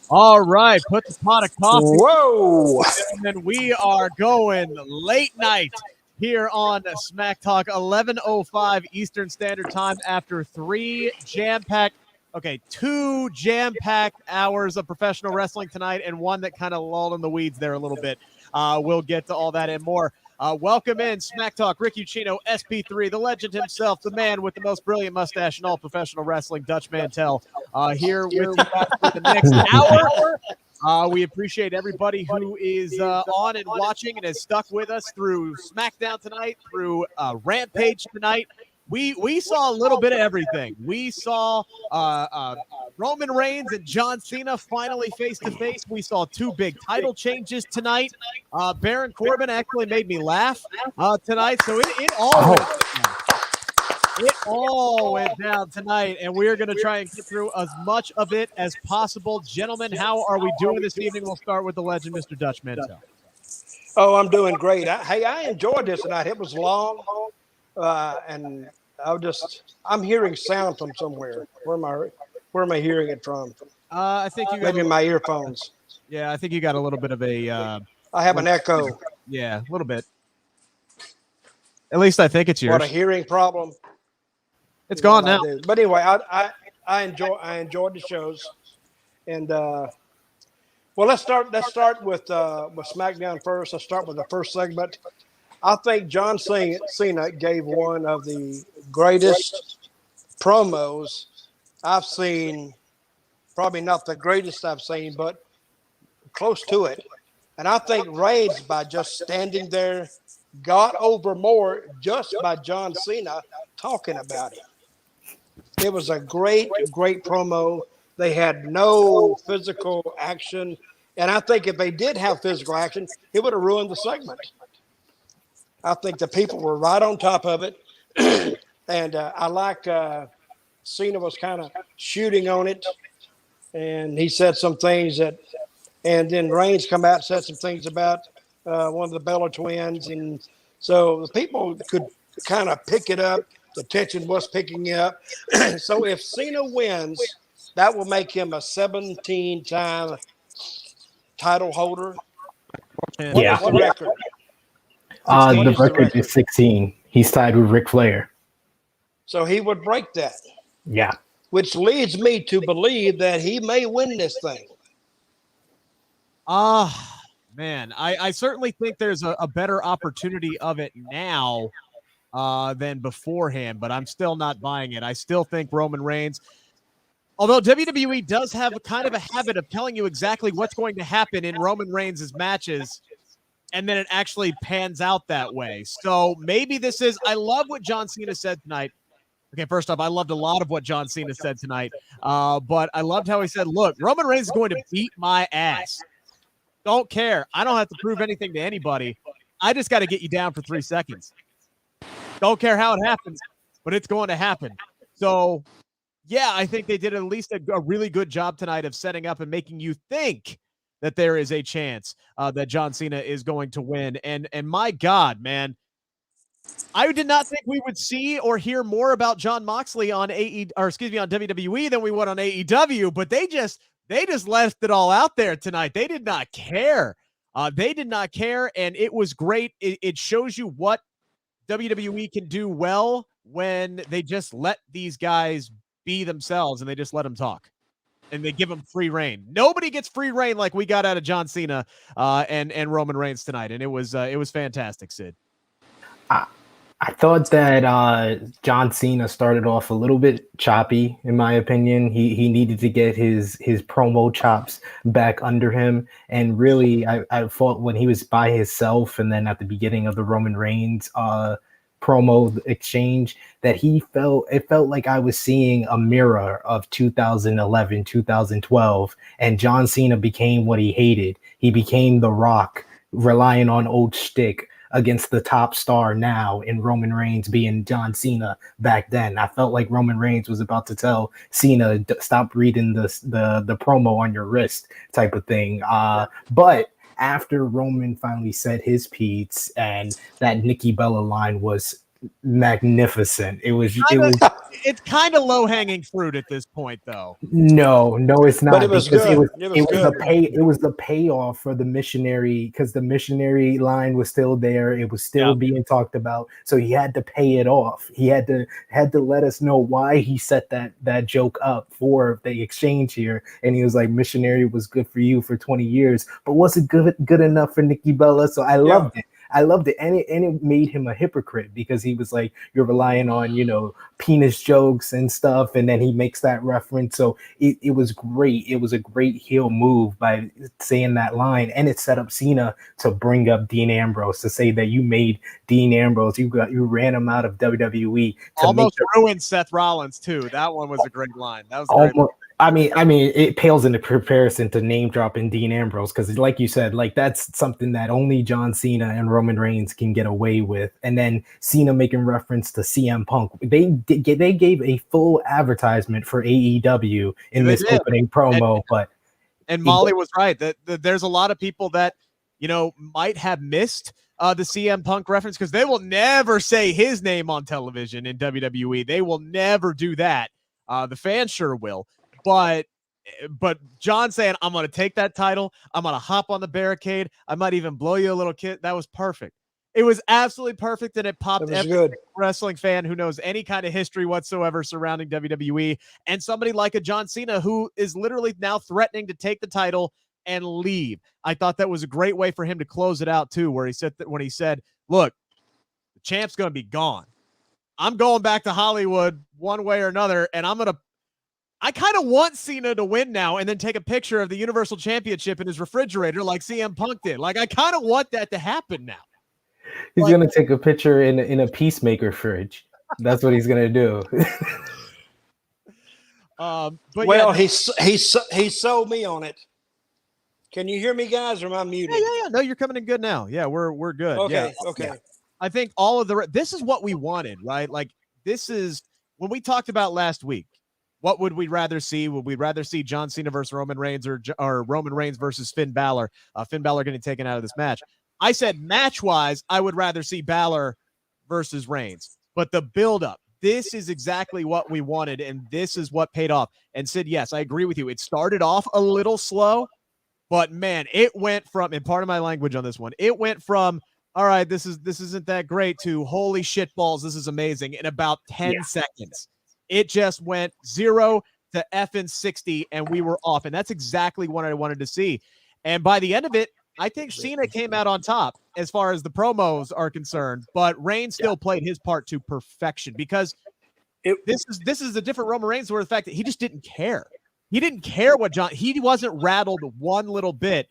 All right, put the pot of coffee. Whoa! And we are going late night here on Smack Talk, 11:05 Eastern Standard Time after two jam-packed hours of professional wrestling tonight and one that kind of lulled in the weeds there a little bit. We'll get to all that and more. Welcome in Smack Talk, Rick Ucchino, SP3, the legend himself, the man with the most brilliant mustache in all professional wrestling, Dutch Mantell, here with you guys for the next hour. We appreciate everybody who is on and watching and has stuck with us through SmackDown tonight, through Rampage tonight. We saw a little bit of everything. We saw Roman Reigns and John Cena finally face-to-face. We saw two big title changes tonight. Baron Corbin actually made me laugh tonight. So it all went down tonight, and we're going to try and get through as much of it as possible. Gentlemen, how are we doing this evening? We'll start with the legend, Mr. Dutch Mantell. Oh, I'm doing great. I enjoyed this tonight. It was long, and I'm hearing sound from somewhere. Where am I hearing it from? I think you got maybe my earphones. Yeah, I think you got a little bit of a. I have an echo. Yeah, a little bit. At least I think it's yours. What, a hearing problem? It's gone now. But anyway, I enjoyed the shows, and well, let's start with SmackDown first. Let's start with the first segment. I think John Cena gave one of the greatest promos I've seen. Probably not the greatest I've seen, but close to it. And I think Reigns, by just standing there, got over more just by John Cena talking about it. It was a great promo. They had no physical action. And I think if they did have physical action, it would have ruined the segment. I think the people were right on top of it. And I like Cena was kind of shooting on it. And he said some things and then Reigns come out and said some things about one of the Bella twins. And so the people could kind of pick it up. The tension was picking up. So if Cena wins, that will make him a 17-time title holder. Yeah. What's the record? The record is 16. He's tied with Ric Flair. So he would break that. Yeah. Which leads me to believe that he may win this thing. Man, I certainly think there's a better opportunity of it now than beforehand, but I'm still not buying it. I still think Roman Reigns, although WWE does have a kind of a habit of telling you exactly what's going to happen in Roman Reigns' matches, and then it actually pans out that way. So maybe this is, I love what John Cena said tonight. Okay, first off, I loved a lot of what John Cena said tonight, but I loved how he said, look, Roman Reigns is going to beat my ass. Don't care. I don't have to prove anything to anybody. I just got to get you down for 3 seconds. Don't care how it happens, but it's going to happen. So, yeah, I think they did at least a really good job tonight of setting up and making you think that there is a chance that John Cena is going to win. And my God, man, I did not think we would see or hear more about Jon Moxley on WWE than we would on AEW, but they just left it all out there tonight. They did not care. They did not care, and it was great. It shows you what WWE can do well when they just let these guys be themselves and they just let them talk and they give them free reign. Nobody gets free reign like we got out of John Cena and Roman Reigns tonight, and it was fantastic, Sid. I thought that John Cena started off a little bit choppy, in my opinion. He needed to get his promo chops back under him. And really, I thought when he was by himself and then at the beginning of the Roman Reigns promo exchange, that it felt like I was seeing a mirror of 2011, 2012. And John Cena became what he hated. He became The Rock, relying on old shtick against the top star now in Roman Reigns being John Cena back then. I felt like Roman Reigns was about to tell Cena, stop reading the promo on your wrist type of thing. But after Roman finally said his piece and that Nikki Bella line was magnificent. It's kind of low hanging fruit at this point, though. No, it's not. But it was good. It was the payoff for the missionary, because the missionary line was still there. It was still being talked about. So he had to pay it off. He had to let us know why he set that joke up for the exchange here. And he was like, missionary was good for you for 20 years, but was it good enough for Nikki Bella? So I loved it. And it made him a hypocrite, because he was like, you're relying on, penis jokes and stuff. And then he makes that reference. So it was great. It was a great heel move by saying that line. And it set up Cena to bring up Dean Ambrose, to say that you made Dean Ambrose, you ran him out of WWE. Almost ruined Seth Rollins too. That one was a great line. That was great. I mean, it pales into comparison to name dropping Dean Ambrose, because, like you said, like that's something that only John Cena and Roman Reigns can get away with. And then Cena making reference to CM Punk, they gave a full advertisement for AEW in this opening promo. And Molly was right that there's a lot of people that might have missed the CM Punk reference, because they will never say his name on television in WWE. They will never do that. The fans sure will. But John saying, I'm going to take that title, I'm going to hop on the barricade, I might even blow you a little kiss, that was perfect. It was absolutely perfect, and it popped every wrestling fan who knows any kind of history whatsoever surrounding WWE, and somebody like a John Cena who is literally now threatening to take the title and leave. I thought that was a great way for him to close it out too, where he said that when he said, look, the champ's going to be gone. I'm going back to Hollywood one way or another, and I kind of want Cena to win now and then take a picture of the Universal Championship in his refrigerator like CM Punk did. Like, I kind of want that to happen now. He's going to take a picture in a Peacemaker fridge. That's what he's going to do. But he sold me on it. Can you hear me, guys, or am I muted? Yeah. No, you're coming in good now. Yeah, we're good. Okay, yeah. okay. I think all of this is what we wanted, right? Like, this is when we talked about last week. What would we rather see? Would we rather see John Cena versus Roman Reigns, or Roman Reigns versus Finn Balor? Finn Balor getting taken out of this match. I said match-wise, I would rather see Balor versus Reigns. But the build-up, this is exactly what we wanted, and this is what paid off. And Sid, yes, I agree with you. It started off a little slow, but man, it went from, and part of my language on this one, it went from, all right, this isn't that great, to holy shit balls, this is amazing, in about 10 seconds. It just went 0 to effing 60, and we were off. And that's exactly what I wanted to see. And by the end of it, I think Cena came out on top as far as the promos are concerned, but Reigns still played his part to perfection, because this is a different Roman Reigns, where the fact that he just didn't care. He didn't care what he wasn't rattled one little bit.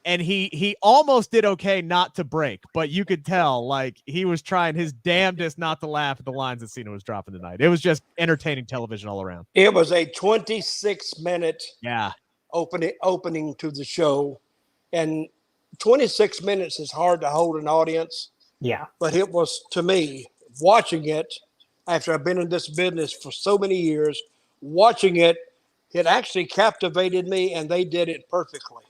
And he almost did okay not to break, but you could tell, like, he was trying his damnedest not to laugh at the lines that Cena was dropping tonight. It was just entertaining television all around. It was a 26-minute opening to the show, and 26 minutes is hard to hold an audience. Yeah. But it was, to me, watching it, after I've been in this business for so many years, watching it actually captivated me, and they did it perfectly.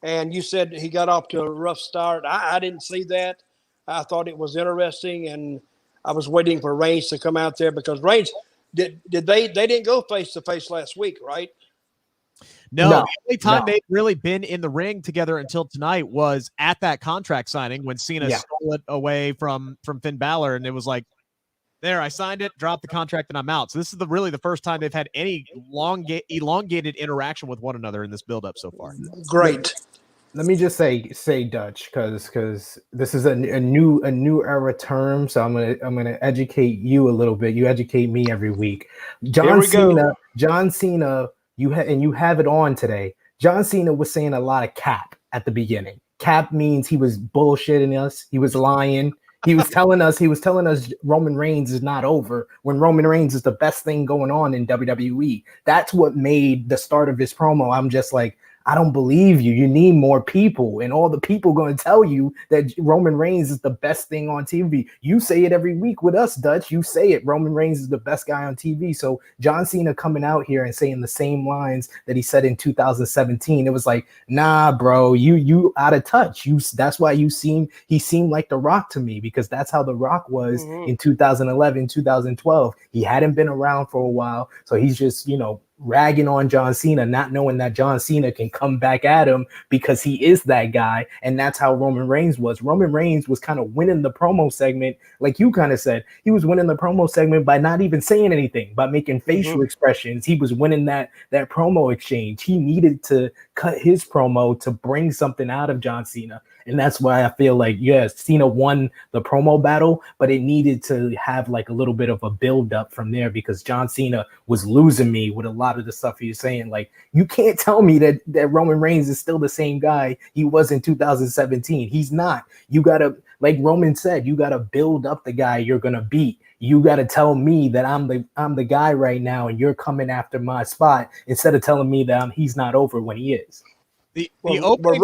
And you said he got off to a rough start. I didn't see that. I thought it was interesting, and I was waiting for Reigns to come out there, because Reigns they didn't go face to face last week, right? No. The only time they'd really been in the ring together until tonight was at that contract signing, when Cena stole it away from Finn Balor, and it was like, there, I signed it, dropped the contract, and I'm out. So this is really the first time they've had any elongated interaction with one another in this build-up so far. Great. Let me just say Dutch, because this is a new era term. So I'm gonna educate you a little bit. You educate me every week. John Cena. You have it on today. John Cena was saying a lot of cap at the beginning. Cap means he was bullshitting us. He was lying. He was telling us Roman Reigns is not over, when Roman Reigns is the best thing going on in WWE. That's what made the start of his promo. I'm just like, I don't believe you. You need more people, and all the people going to tell you that Roman Reigns is the best thing on TV. You say it every week with us, Dutch. You say it. Roman Reigns is the best guy on TV. So John Cena coming out here and saying the same lines that he said in 2017, it was like, nah, bro, you out of touch. That's why he seemed like The Rock to me, because that's how The Rock was in 2011, 2012. He hadn't been around for a while, so he's just, ragging on John Cena, not knowing that John Cena can come back at him because he is that guy. And that's how Roman Reigns was. Roman Reigns was kind of winning the promo segment. Like you kind of said, he was winning the promo segment by not even saying anything, by making facial expressions. He was winning that promo exchange. He needed to cut his promo to bring something out of John Cena. And that's why I feel like, yes, Cena won the promo battle, but it needed to have like a little bit of a build up from there, because John Cena was losing me with a lot of the stuff he was saying. Like, you can't tell me that Roman Reigns is still the same guy he was in 2017. He's not. You got to, like Roman said, you got to build up the guy you're going to beat. You got to tell me that I'm the guy right now and you're coming after my spot, instead of telling me that he's not over when he is. But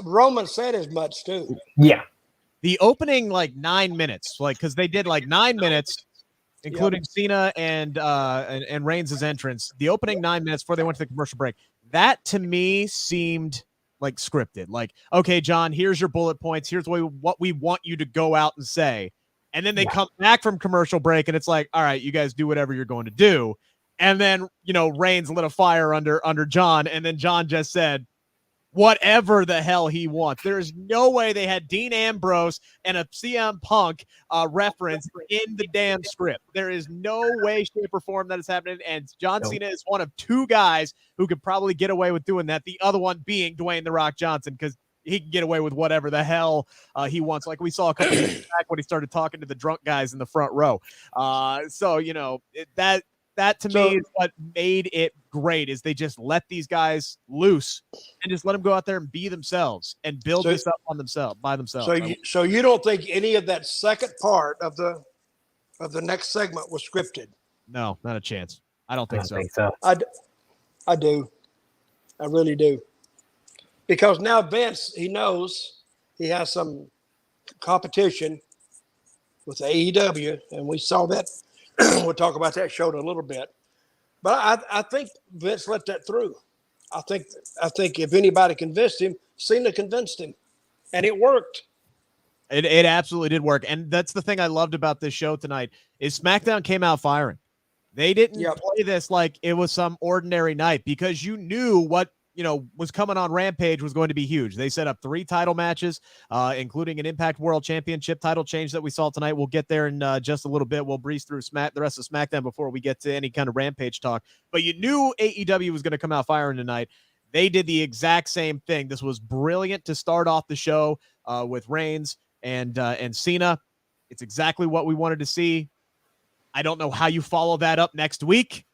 Roman said as much too. Yeah. The opening 9 minutes, because they did 9 minutes, including Cena and Reigns' entrance. The opening 9 minutes before they went to the commercial break, that to me seemed like scripted. Like, okay, John, here's your bullet points. Here's what we want you to go out and say. And then they come back from commercial break, and it's like, all right, you guys do whatever you're going to do. And then, Reigns lit a fire under John, and then John just said whatever the hell he wants. There is no way they had Dean Ambrose and a CM Punk reference in the damn script. There is no way, shape, or form that is happening. And John Cena is one of two guys who could probably get away with doing that. The other one being Dwayne "The Rock" Johnson, because he can get away with whatever the hell he wants. Like we saw a couple of years back when he started talking to the drunk guys in the front row. That to me is what made it great, is they just let these guys loose and just let them go out there and be themselves and build this up by themselves. So you don't think any of that second part of the next segment was scripted? No, not a chance. I don't think so. I do. I really do. Because now Vince, he knows he has some competition with AEW, and we saw that. We'll talk about that show in a little bit, but I think Vince let that through. I think if anybody convinced him, Cena convinced him, and it worked. It absolutely did work, and that's the thing I loved about this show tonight is SmackDown came out firing. They didn't play this like it was some ordinary night, because you knew what was coming on Rampage was going to be huge. They set up 3 title matches, including an Impact World Championship title change that we saw tonight. We'll get there in just a little bit. We'll breeze through the rest of SmackDown before we get to any kind of Rampage talk. But you knew AEW was going to come out firing tonight. They did the exact same thing. This was brilliant to start off the show with Reigns and Cena. It's exactly what we wanted to see. I don't know how you follow that up next week.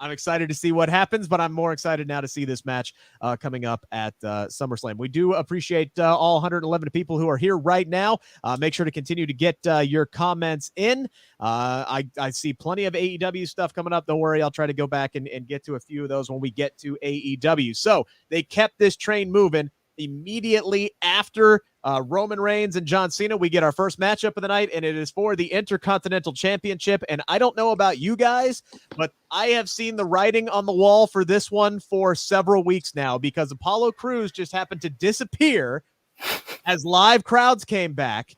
I'm excited to see what happens, but I'm more excited now to see this match coming up at SummerSlam. We do appreciate all 111 people who are here right now. Make sure to continue to get your comments in. I see plenty of AEW stuff coming up. Don't worry. I'll try to go back and get to a few of those when we get to AEW. So they kept this train moving. Immediately after Roman Reigns and John Cena, we get our first matchup of the night, and it is for the Intercontinental Championship. And I don't know about you guys, but I have seen the writing on the wall for this one for several weeks now, because Apollo Crews just happened to disappear as live crowds came back.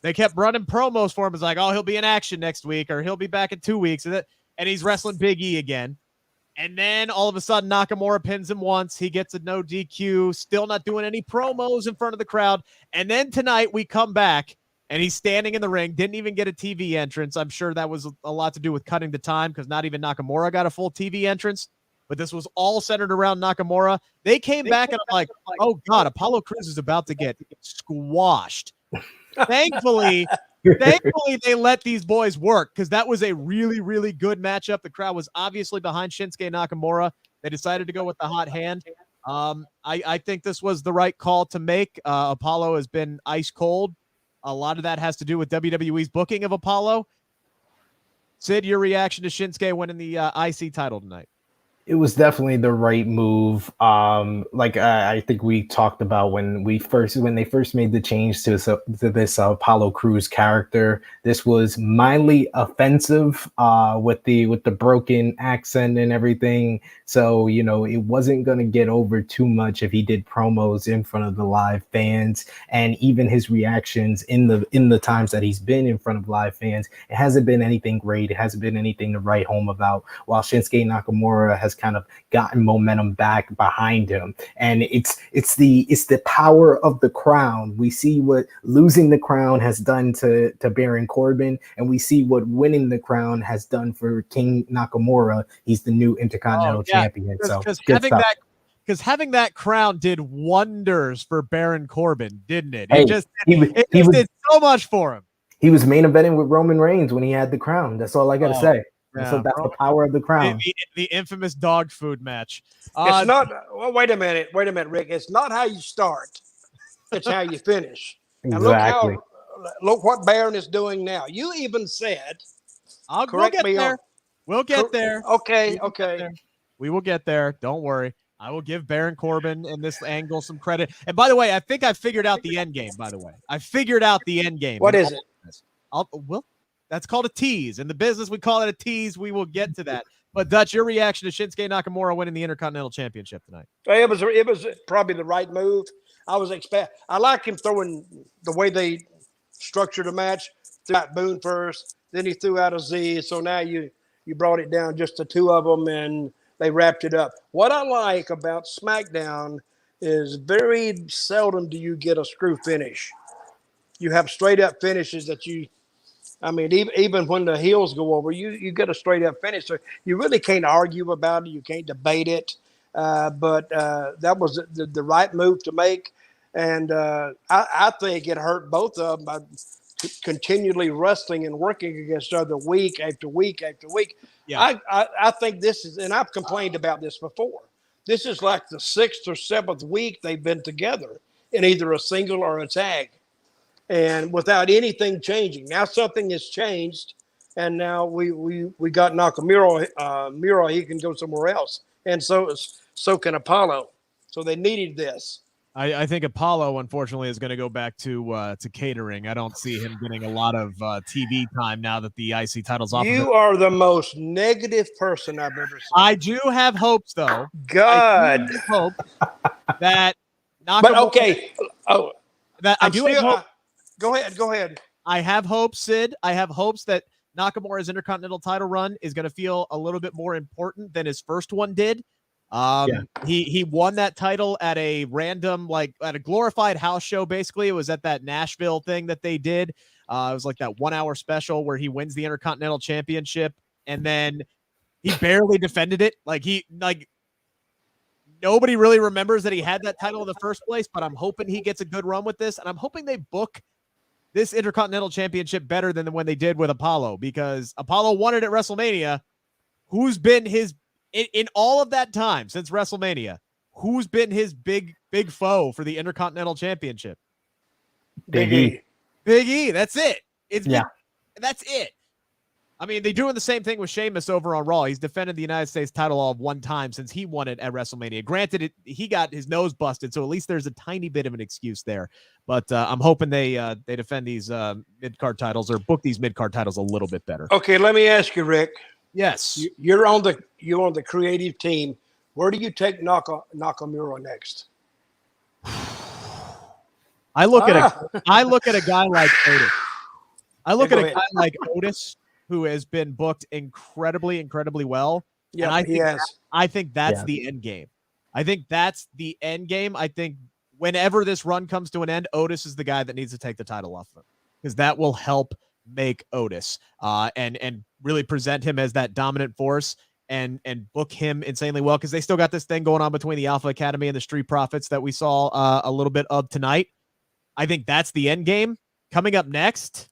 They kept running promos for him. It's like, oh, he'll be in action next week, or he'll be back in 2 weeks, and he's wrestling Big E again. And then all of a sudden, Nakamura pins him once. He gets a no DQ, still not doing any promos in front of the crowd. And then tonight we come back, and he's standing in the ring, didn't even get a TV entrance. I'm sure that was a lot to do with cutting the time, because not even Nakamura got a full TV entrance. But this was all centered around Nakamura. They came back, and I'm like, oh, God, Apollo Crews is about to get squashed. Thankfully, they let these boys work, because that was a really, really good matchup. The crowd was obviously behind Shinsuke Nakamura. They decided to go with the hot hand. I think this was the right call to make. Apollo has been ice cold. A lot of that has to do with WWE's booking of Apollo. Sid, your reaction to Shinsuke winning the IC title tonight? It was definitely the right move. Like I think we talked about when they first made the change to this Apollo Crews character. This was mildly offensive with the broken accent and everything. So it wasn't going to get over too much if he did promos in front of the live fans, and even his reactions in the times that he's been in front of live fans, it hasn't been anything great. It hasn't been anything to write home about. While Shinsuke Nakamura has kind of gotten momentum back behind him, and it's the power of the crown. We see what losing the crown has done to Baron Corbin, and we see what winning the crown has done for King Nakamura. He's the new Intercontinental champion. So because having that crown did wonders for Baron Corbin, didn't it? Hey, it did so much for him. He was main eventing with Roman Reigns when he had the crown. That's all I got to say. Yeah, so that's the power of the crown. The infamous dog food match. It's not. Well, wait a minute, Rick. It's not how you start; it's how you finish. Exactly. And look what Baron is doing now. You even said, we'll get there. We'll get there. Okay. We will get there. Don't worry. I will give Baron Corbin in this angle some credit. And by the way, I think I figured out the end game. By the way, I figured out the end game. What is it? That's called a tease. In the business, we call it a tease. We will get to that. But Dutch, your reaction to Shinsuke Nakamura winning the Intercontinental Championship tonight? It was probably the right move. I like him throwing the way they structured the match. Threw out Boone first, then he threw out a Z. So now you brought it down just to two of them, and they wrapped it up. What I like about SmackDown is very seldom do you get a screw finish. You have straight up finishes that even when the heels go over, you get a straight up finish. So you really can't argue about it. You can't debate it. But that was the right move to make. And I think it hurt both of them by continually wrestling and working against each other week after week after week. Yeah. I think this is, and I've complained about this before, this is like the 6th or 7th week they've been together in either a single or a tag. And without anything changing. Now something has changed, and now we got Nakamura. He can go somewhere else, and so can Apollo. So they needed this. I think Apollo, unfortunately, is going to go back to catering. I don't see him getting a lot of TV time now that the IC title's off. You are the most negative person I've ever seen. I do have hopes, though. God, I do hope that Nakamura. But okay, Go ahead. I have hopes, Sid. I have hopes that Nakamura's Intercontinental title run is going to feel a little bit more important than his first one did. He won that title at a random, at a glorified house show. Basically, it was at that Nashville thing that they did. It was like that 1 hour special where he wins the Intercontinental Championship, and then he barely defended it. Nobody really remembers that he had that title in the first place. But I'm hoping he gets a good run with this, and I'm hoping they book this Intercontinental Championship better than when they did with Apollo, because Apollo won it at WrestleMania. Who's been his in all of that time since WrestleMania? Who's been his big foe for the Intercontinental Championship? Big E. Big E. That's it. That's it. I mean, they're doing the same thing with Sheamus over on Raw. He's defended the United States title all of one time since he won it at WrestleMania. Granted, he got his nose busted, so at least there's a tiny bit of an excuse there. But I'm hoping they defend these mid-card titles or book these mid-card titles a little bit better. Okay, let me ask you, Rick. Yes, you're on the creative team. Where do you take Nakamura next? I look at a guy like Otis. I look at a guy like Otis, who has been booked incredibly, incredibly well. Yeah, I think that's the end game. I think that's the end game. I think whenever this run comes to an end, Otis is the guy that needs to take the title off of him, because that will help make Otis and really present him as that dominant force and book him insanely well, because they still got this thing going on between the Alpha Academy and the Street Profits that we saw a little bit of tonight. I think that's the end game. Coming up next,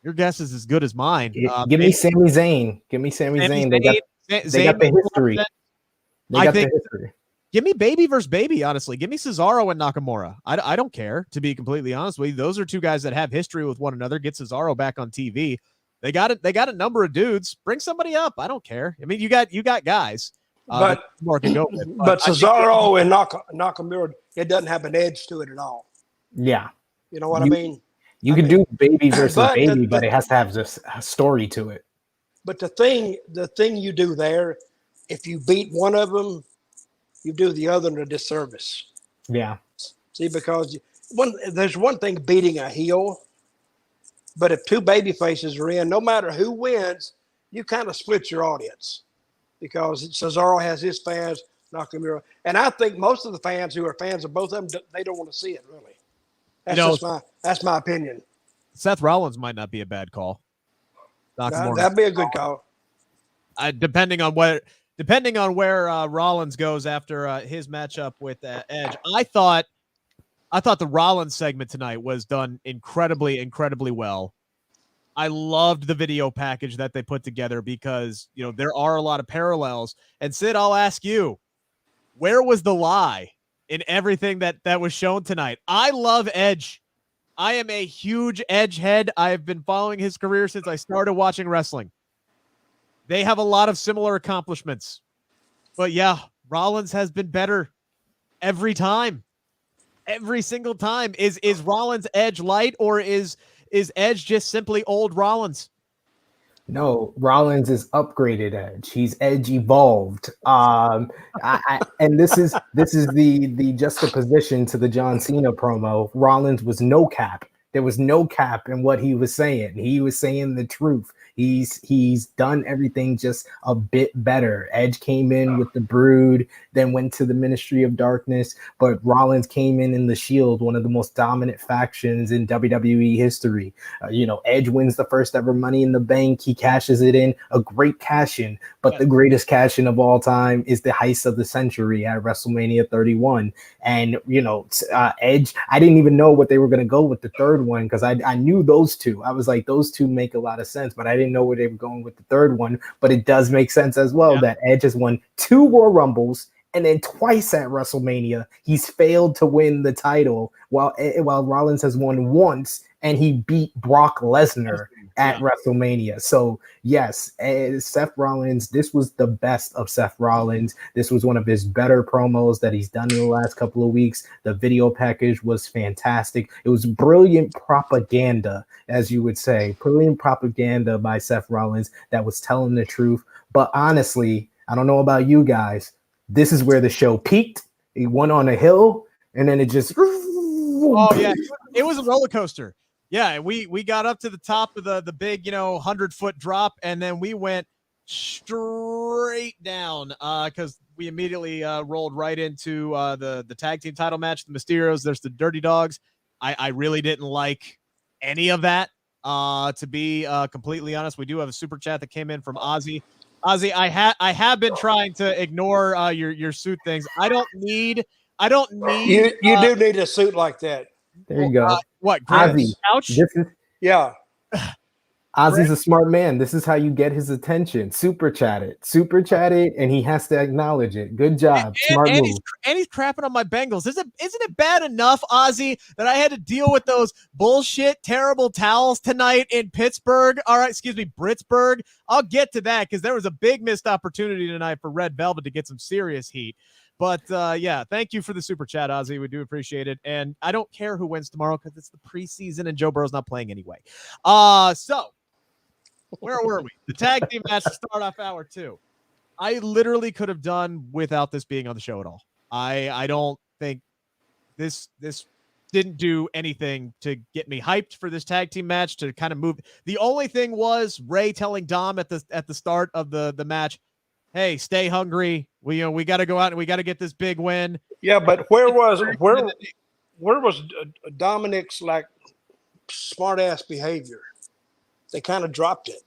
your guess is as good as mine. Give me Sami Zayn. They got the history. Give me baby versus baby, honestly. Give me Cesaro and Nakamura. I don't care, to be completely honest with you. Those are two guys that have history with one another. Get Cesaro back on TV. They got it. They got a number of dudes. Bring somebody up. I don't care. I mean, you got guys. But more can go with. But Cesaro and Nakamura, it doesn't have an edge to it at all. Yeah. You know what I mean? You can do baby versus baby, but it has to have this story to it. But the thing you do there, if you beat one of them, you do the other a disservice. Yeah. See, because there's one thing beating a heel, but if two baby faces are in, no matter who wins, you kind of split your audience because Cesaro has his fans, Nakamura, and I think most of the fans who are fans of both of them, they don't want to see it really. That's my opinion. Seth Rollins might not be a bad call. That'd be a good call. Depending on where Rollins goes after his matchup with Edge, I thought the Rollins segment tonight was done incredibly, incredibly well. I loved the video package that they put together because, you know, there are a lot of parallels. And Sid, I'll ask you, where was the lie in everything that was shown tonight? I love Edge. I am a huge Edge head. I've been following his career since I started watching wrestling. They have a lot of similar accomplishments. But yeah, Rollins has been better every time. Every single time. Is Rollins Edge light, or is Edge just simply old Rollins? No, Rollins is upgraded Edge. He's Edge evolved. And this is the juxtaposition to the John Cena promo. Rollins was no cap. There was no cap in what he was saying. He was saying the truth. He's done everything just a bit better. Edge came in with the Brood, then went to the Ministry of Darkness, but Rollins came in the Shield, one of the most dominant factions in WWE history. Edge wins the first ever Money in the Bank. He cashes it in, a great cash in, but the greatest cash in of all time is the heist of the century at WrestleMania 31. And Edge, I didn't even know what they were going to go with the third one because I knew those two. I was like, those two make a lot of sense, but I didn't know where they were going with the third one. But it does make sense as well that Edge has won 2 Royal Rumbles and then twice at WrestleMania. He's failed to win the title while Rollins has won once, and he beat Brock Lesnar at WrestleMania. So yes, Seth Rollins, this was the best of Seth Rollins. This was one of his better promos that he's done in the last couple of weeks. The video package was fantastic. It was brilliant propaganda, as you would say, brilliant propaganda by Seth Rollins that was telling the truth. But honestly, I don't know about you guys, this is where the show peaked. It went on a hill, and then it just... Oh, yeah. It was a roller coaster. Yeah, we got up to the top of the big, 100-foot drop, and then we went straight down because we immediately rolled right into the tag team title match, the Mysterios. There's the Dirty Dogs. I really didn't like any of that, to be completely honest. We do have a super chat that came in from Ozzy. Ozzy, I have been trying to ignore your suit things. I don't need. You do need a suit like that. There you go. What? Ozzy, couch? Yeah. Ozzy's a smart man. This is how you get his attention. Super chat it, and he has to acknowledge it. Good job. Smart move. He's crapping on my Bengals. Isn't it bad enough, Ozzy, that I had to deal with those bullshit, terrible towels tonight in Pittsburgh? All right, excuse me, Britsburg. I'll get to that because there was a big missed opportunity tonight for Red Velvet to get some serious heat. But, thank you for the super chat, Ozzy. We do appreciate it. And I don't care who wins tomorrow because it's the preseason and Joe Burrow's not playing anyway. So where were we? The tag team match to start off hour 2. I literally could have done without this being on the show at all. I don't think this didn't do anything to get me hyped for this tag team match to kind of move. The only thing was Ray telling Dom at the start of the match, hey, stay hungry. We got to go out and we got to get this big win. Yeah, but where was Dominic's like smart ass behavior? They kind of dropped it.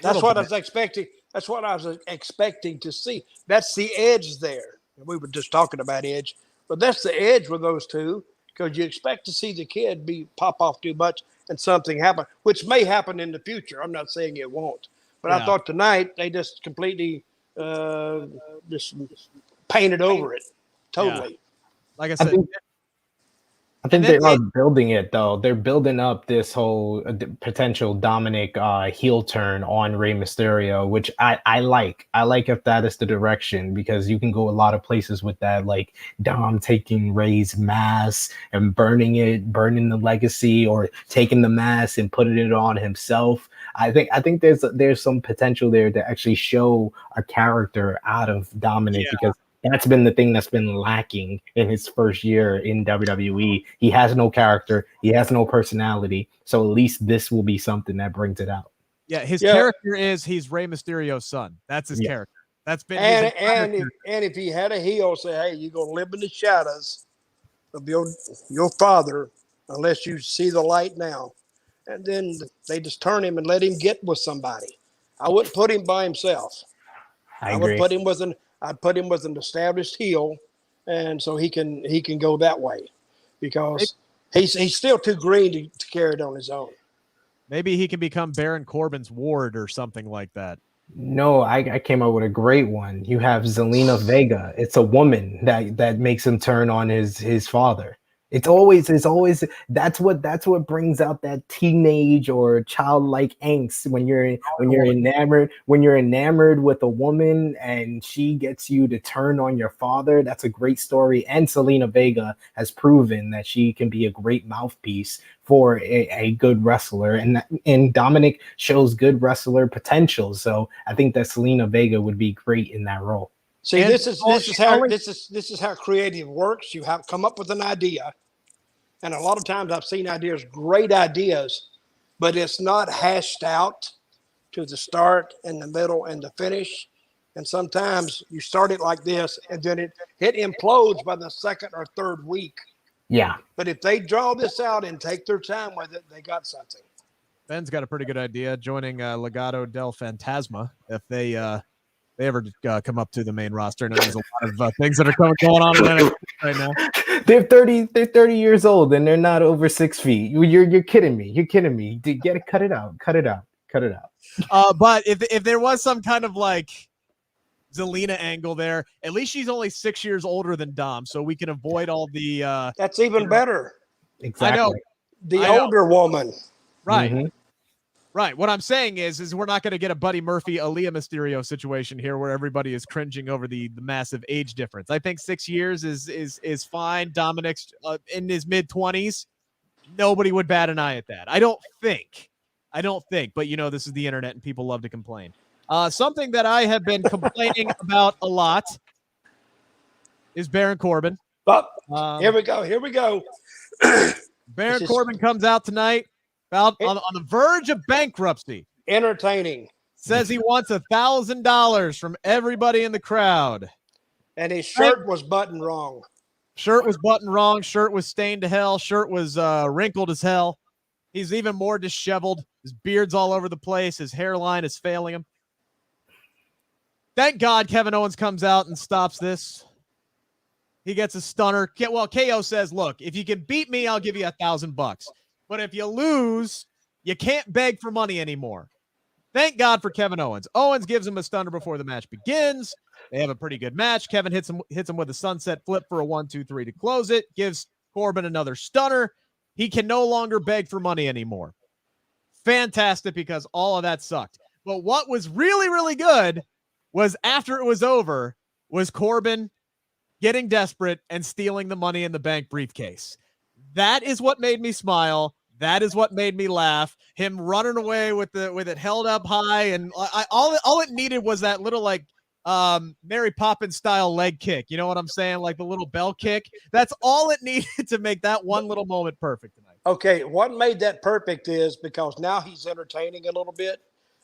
That's what I was expecting. That's what I was expecting to see. That's the edge there. We were just talking about edge, but that's the edge with those two because you expect to see the kid pop off too much and something happen, which may happen in the future. I'm not saying it won't. But I thought tonight they just completely just painted over it totally. Yeah. Like I said, I think they are building it, though. They're building up this whole potential Dominic heel turn on Rey Mysterio, which I like. I like if that is the direction, because you can go a lot of places with that, like Dom taking Rey's mask and burning the legacy, or taking the mask and putting it on himself. I think there's some potential there to actually show a character out of Dominic, because that's been the thing that's been lacking in his first year in WWE. He has no character. He has no personality. So at least this will be something that brings it out. Yeah, his character is he's Rey Mysterio's son. That's his character. That's been and if he had a heel, say, hey, you're gonna live in the shadows of your father unless you see the light now. And then they just turn him and let him get with somebody. I wouldn't put him by himself. I would put him with I'd put him with an established heel, and so he can go that way, because he's still too green to carry it on his own. Maybe he can become Baron Corbin's ward or something like that. No, I came up with a great one. You have Zelina Vega. It's a woman that makes him turn on his father. It's always that's what brings out that teenage or childlike angst when you're enamored with a woman and she gets you to turn on your father. That's a great story, and Zelina Vega has proven that she can be a great mouthpiece for a good wrestler, and Dominic shows good wrestler potential. So I think that Zelina Vega would be great in that role. See, this is how creative works. You have come up with an idea, and a lot of times I've seen ideas, great ideas, but it's not hashed out to the start and the middle and the finish. And sometimes you start it like this, and then it implodes by the second or third week. Yeah. But if they draw this out and take their time with it, they got something. Ben's got a pretty good idea, joining Legado del Fantasma if they ever come up to the main roster. And there's a lot of things that are going on in NXT right now. They're 30 years old and they're not over 6 feet. You're kidding me. You're kidding me. Cut it out. But if there was some kind of like Zelina angle there, at least she's only 6 years older than Dom, so we can avoid all the that's even better. Exactly. I know. The older woman. Right. Mm-hmm. Right. What I'm saying is we're not going to get a Buddy Murphy, Aaliyah Mysterio situation here where everybody is cringing over the massive age difference. I think 6 years is fine. Dominic's in his mid-20s. Nobody would bat an eye at that. I don't think. But, this is the internet and people love to complain. Something that I have been complaining about a lot is Baron Corbin. But here we go. Baron Corbin comes out tonight. On the verge of bankruptcy. Entertaining. Says he wants $1,000 from everybody in the crowd. And his shirt was buttoned wrong. Shirt was buttoned wrong. Shirt was stained to hell. Shirt was wrinkled as hell. He's even more disheveled. His beard's all over the place. His hairline is failing him. Thank God Kevin Owens comes out and stops this. He gets a stunner. Well, KO says, look, if you can beat me, I'll give you $1,000. But if you lose, you can't beg for money anymore. Thank God for Kevin Owens. Owens gives him a stunner before the match begins. They have a pretty good match. Kevin hits him with a sunset flip for a 1-2-3 to close it. Gives Corbin another stunner. He can no longer beg for money anymore. Fantastic, because all of that sucked. But what was really, really good was after it was over, was Corbin getting desperate and stealing the Money in the Bank briefcase. That is what made me smile. That is what made me laugh. Him running away with it held up high, and all it needed was that little like Mary Poppins style leg kick. You know what I'm saying? Like the little bell kick. That's all it needed to make that one little moment perfect tonight. Okay, what made that perfect is because now he's entertaining a little bit,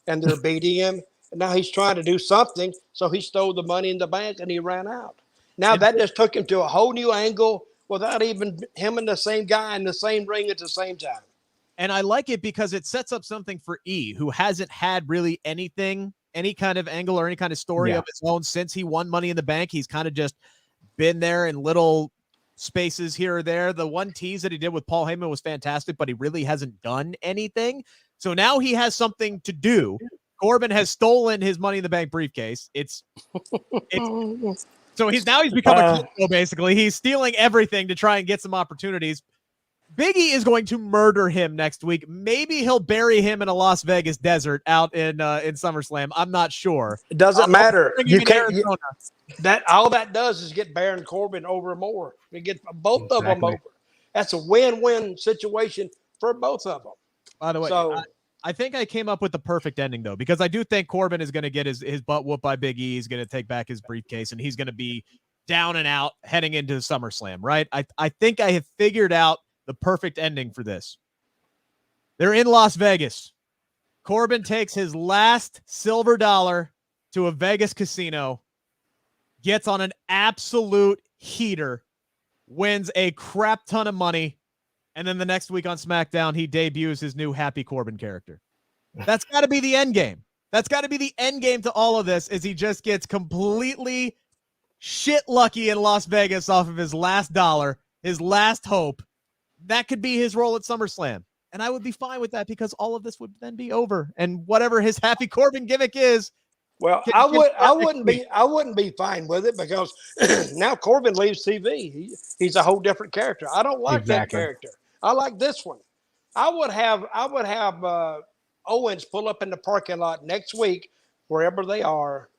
and they're beating him, and now he's trying to do something. So he stole the Money in the Bank and he ran out. Now that just took him to a whole new angle, without even him and the same guy in the same ring at the same time. And I like it because it sets up something for E, who hasn't had really anything, any kind of angle or any kind of story of his own since he won Money in the Bank. He's kind of just been there in little spaces here or there. The one tease that he did with Paul Heyman was fantastic, but he really hasn't done anything. So now he has something to do. Corbin has stolen his Money in the Bank briefcase. So he's become a Clipco, basically. He's stealing everything to try and get some opportunities. Big E is going to murder him next week. Maybe he'll bury him in a Las Vegas desert out in SummerSlam. I'm not sure. It doesn't matter. You can't. That all that does is get Baron Corbin over more. We get both of them over. That's a win-win situation for both of them. By the way, so, I think I came up with the perfect ending, though, because I do think Corbin is going to get his butt whooped by Big E. He's going to take back his briefcase, and he's going to be down and out heading into SummerSlam, right? I think I have figured out the perfect ending for this. They're in Las Vegas. Corbin takes his last silver dollar to a Vegas casino, gets on an absolute heater, wins a crap ton of money, and then the next week on SmackDown, he debuts his new Happy Corbin character. That's got to be the end game. That's got to be the end game to all of this, is he just gets completely shit lucky in Las Vegas off of his last dollar, his last hope. That could be his role at SummerSlam. And I would be fine with that because all of this would then be over. And whatever his Happy Corbin gimmick is, well, I wouldn't be fine with it because now Corbin leaves TV. He's a whole different character. I don't like that character. I like this one. I would have Owens pull up in the parking lot next week, wherever they are,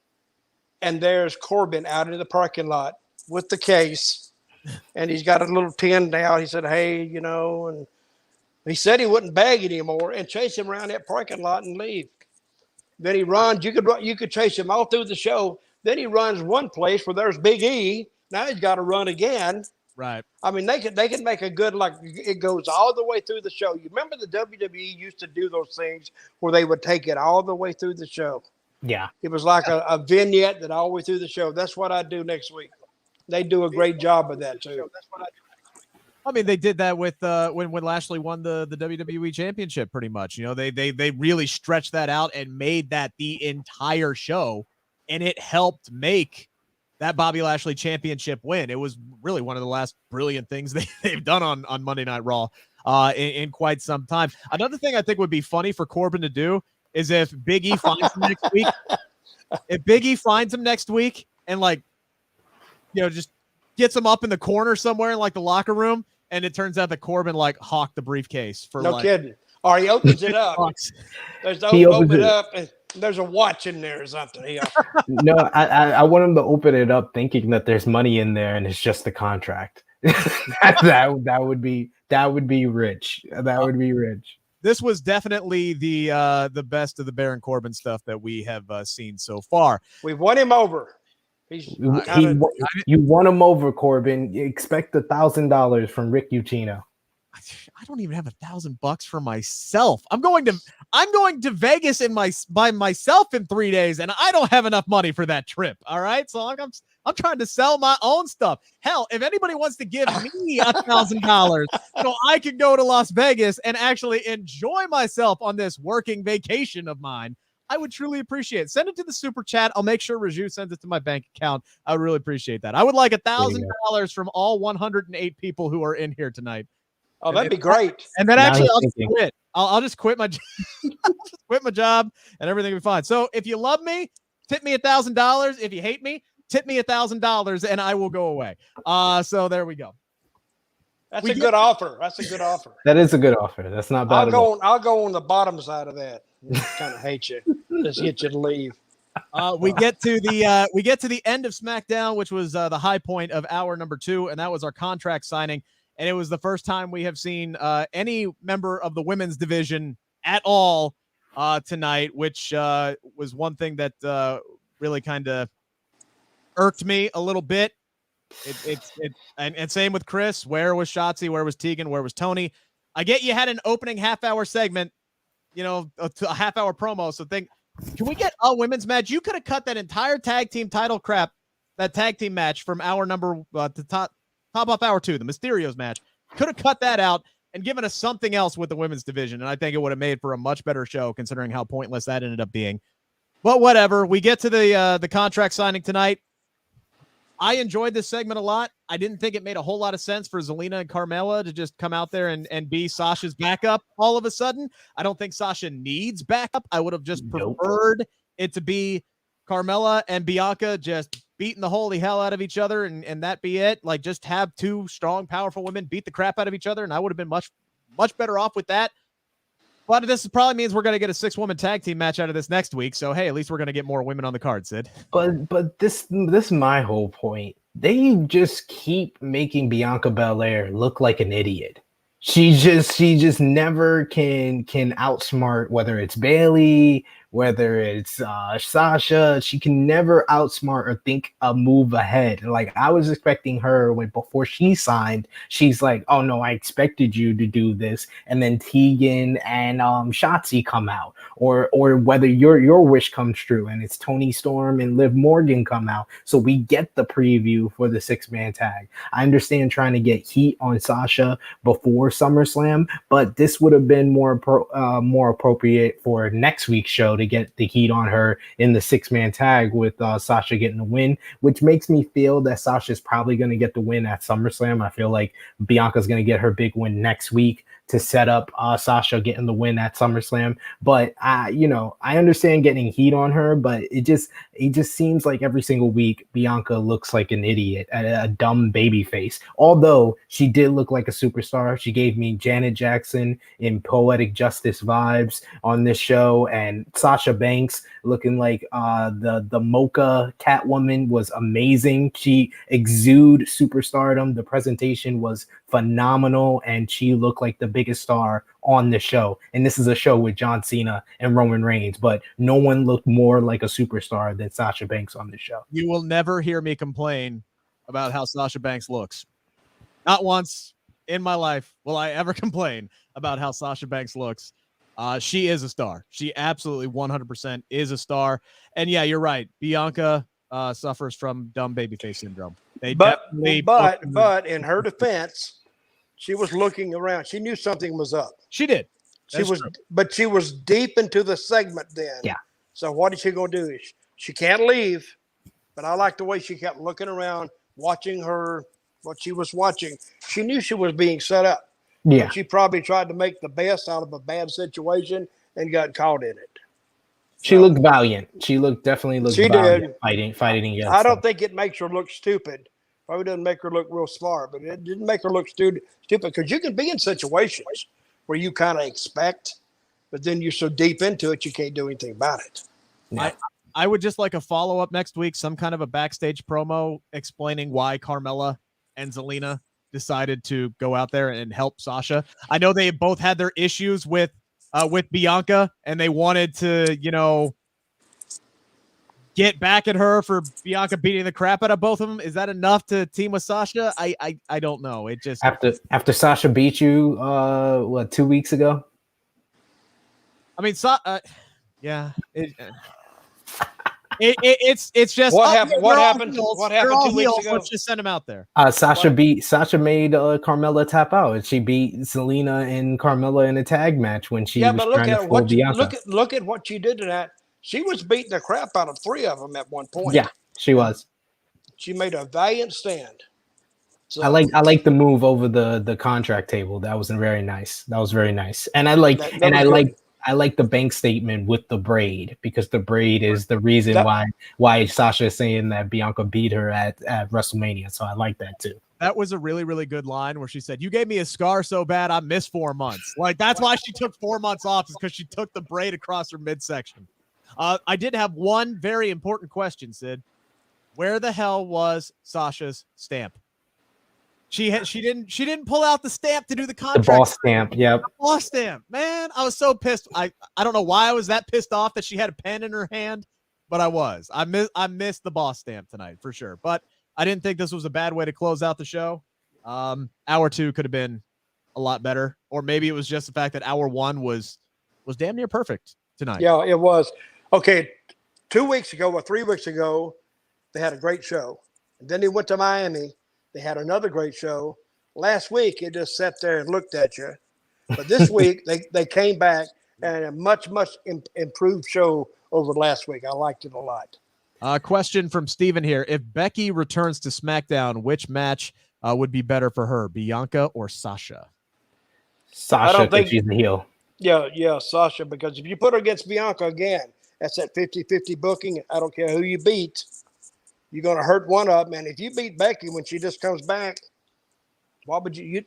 and there's Corbin out in the parking lot with the case, and he's got a little tin out. He said, "Hey, and he said he wouldn't beg anymore, and chase him around that parking lot and leave." Then he runs. You could chase him all through the show. Then he runs one place where there's Big E. Now he's got to run again. Right. I mean, they can make a good, like, it goes all the way through the show. You remember the WWE used to do those things where they would take it all the way through the show. Yeah. It was like a vignette that all the way through the show. That's what I do next week. They do a great job of that too. That's what I do. I mean, they did that with when Lashley won the WWE Championship, pretty much. They really stretched that out and made that the entire show, and it helped make that Bobby Lashley Championship win. It was really one of the last brilliant things they've done on Monday Night Raw in quite some time. Another thing I think would be funny for Corbin to do is if Big E finds him next week. If Big E finds him next week and just gets him up in the corner somewhere in the locker room, and it turns out that Corbin hawked the briefcase for kidding. Or he opens it up. He opens it up and there's a watch in there or something. No, I want him to open it up thinking that there's money in there and it's just the contract. that would be rich. That would be rich. This was definitely the best of the Baron Corbin stuff that we have seen so far. We've won him over. You won him over, Corbin. You expect $1,000 from Rick Ucchino. I don't even have $1,000 for myself. I'm going to Vegas by myself in 3 days, and I don't have enough money for that trip. All right, so I'm trying to sell my own stuff. Hell, if anybody wants to give me $1,000, so I can go to Las Vegas and actually enjoy myself on this working vacation of mine, I would truly appreciate it. Send it to the super chat. I'll make sure Raju sends it to my bank account. I would really appreciate that. I would like $1,000 from all 108 people who are in here tonight. Oh, that'd be great. And then actually, I'll just quit. I'll just quit my quit my job, and everything will be fine. So if you love me, tip me $1,000. If you hate me, tip me $1,000, and I will go away. So there we go. That's a good offer. That's a good offer. That is a good offer. That's not bad. I'll go on the bottom side of that. Kind of hate you. Just get you to leave. We get to the end of SmackDown, which was the high point of hour number 2, and that was our contract signing. And it was the first time we have seen any member of the women's division at all tonight, which was one thing that really kind of irked me a little bit. And same with Chris. Where was Shotzi? Where was Tegan? Where was Tony? I get you had an opening half-hour segment, a half-hour promo. So can we get a women's match? You could have cut that entire tag team title crap, that tag team match from hour number to top off hour 2, the Mysterios match. Could have cut that out and given us something else with the women's division, and I think it would have made for a much better show considering how pointless that ended up being. But whatever. We get to the contract signing tonight. I enjoyed this segment a lot. I didn't think it made a whole lot of sense for Zelina and Carmella to just come out there and be Sasha's backup all of a sudden. I don't think Sasha needs backup. I would have just preferred it to be Carmella and Bianca just beating the holy hell out of each other and that be it. Like, just have two strong, powerful women beat the crap out of each other, and I would have been much, much better off with that. But this probably means we're going to get a 6-woman tag team match out of this next week. So, hey, at least we're going to get more women on the card, Sid. But this is my whole point. They just keep making Bianca Belair look like an idiot. She just never can outsmart, whether it's Bayley, whether it's Sasha. She can never outsmart or think a move ahead. Like, I was expecting her before she signed, she's like, oh no, I expected you to do this. And then Tegan and Shotzi come out, or whether your wish comes true and it's Toni Storm and Liv Morgan come out. So we get the preview for the 6-man tag. I understand trying to get heat on Sasha before SummerSlam, but this would have been more appropriate for next week's show to get the heat on her in the 6-man tag with Sasha getting the win, which makes me feel that Sasha's probably going to get the win at SummerSlam. I feel like Bianca's going to get her big win next week to set up Sasha getting the win at SummerSlam. But I understand getting heat on her, but it just seems like every single week Bianca looks like an idiot, a dumb baby face. Although she did look like a superstar. She gave me Janet Jackson in Poetic Justice vibes on this show, and Sasha Banks looking like the Mocha Catwoman was amazing. She exuded superstardom. The presentation was phenomenal, and she looked like the biggest star on the show. And this is a show with John Cena and Roman Reigns, but no one looked more like a superstar than Sasha Banks on the show. You will never hear me complain about how Sasha Banks looks. Not once in my life will I ever complain about how Sasha Banks looks. She is a star. She absolutely 100% is a star. And yeah, you're right. Bianca suffers from dumb babyface syndrome. But in her defense, she was looking around. She knew something was up. She did. But she was deep into the segment then. Yeah. So what is she going to do? She can't leave. But I like the way she kept looking around, watching what she was watching. She knew she was being set up. Yeah. She probably tried to make the best out of a bad situation and got caught in it. She looked valiant. She definitely looked valiant fighting against I don't think it makes her look stupid. Probably doesn't make her look real smart, but it didn't make her look stupid because you can be in situations where you kind of expect, but then you're so deep into it, you can't do anything about it. Yeah. I would just like a follow-up next week, some kind of a backstage promo explaining why Carmella and Zelina decided to go out there and help Sasha. I know they both had their issues with Bianca, and they wanted to, get back at her for Bianca beating the crap out of both of them. Is that enough to team with Sasha? I don't know. It just after Sasha beat you 2 weeks ago. I mean, yeah. It's just what happened. What happened 2 weeks ago? Let's just send them out there. Sasha made Carmella tap out, and she beat Zelina and Carmella in a tag match when she was trying to fool Bianca. Look at what she did to that. She was beating the crap out of 3 of them at one point. Yeah, she was. She made a valiant stand. So, I like the move over the contract table. That was very nice. And I like the bank statement with the braid, because the braid is the reason why Sasha is saying that Bianca beat her at WrestleMania. So I like that too. That was a really, really good line where she said, "You gave me a scar so bad I missed 4 months." Like, that's why she took 4 months off, is because she took the braid across her midsection. I did have one very important question, Sid. Where the hell was Sasha's stamp? She didn't pull out the stamp to do the contract. The boss stamp, yep. The boss stamp, man. I was so pissed. I don't know why I was that pissed off that she had a pen in her hand, but I was. I missed the boss stamp tonight for sure. But I didn't think this was a bad way to close out the show. Hour 2 could have been a lot better, or maybe it was just the fact that hour 1 was damn near perfect tonight. Yeah, it was. Okay, 2 weeks ago or 3 weeks ago, they had a great show. And then they went to Miami. They had another great show. Last week, it just sat there and looked at you. But this week, they came back, and a much improved show over last week. I liked it a lot. Question from Steven here. If Becky returns to SmackDown, which match would be better for her, Bianca or Sasha? Sasha, I don't think she's the heel. Yeah, Sasha, because if you put her against Bianca again, that's that 50-50 booking. I don't care who you beat. You're going to hurt one of them. And if you beat Becky when she just comes back, why would you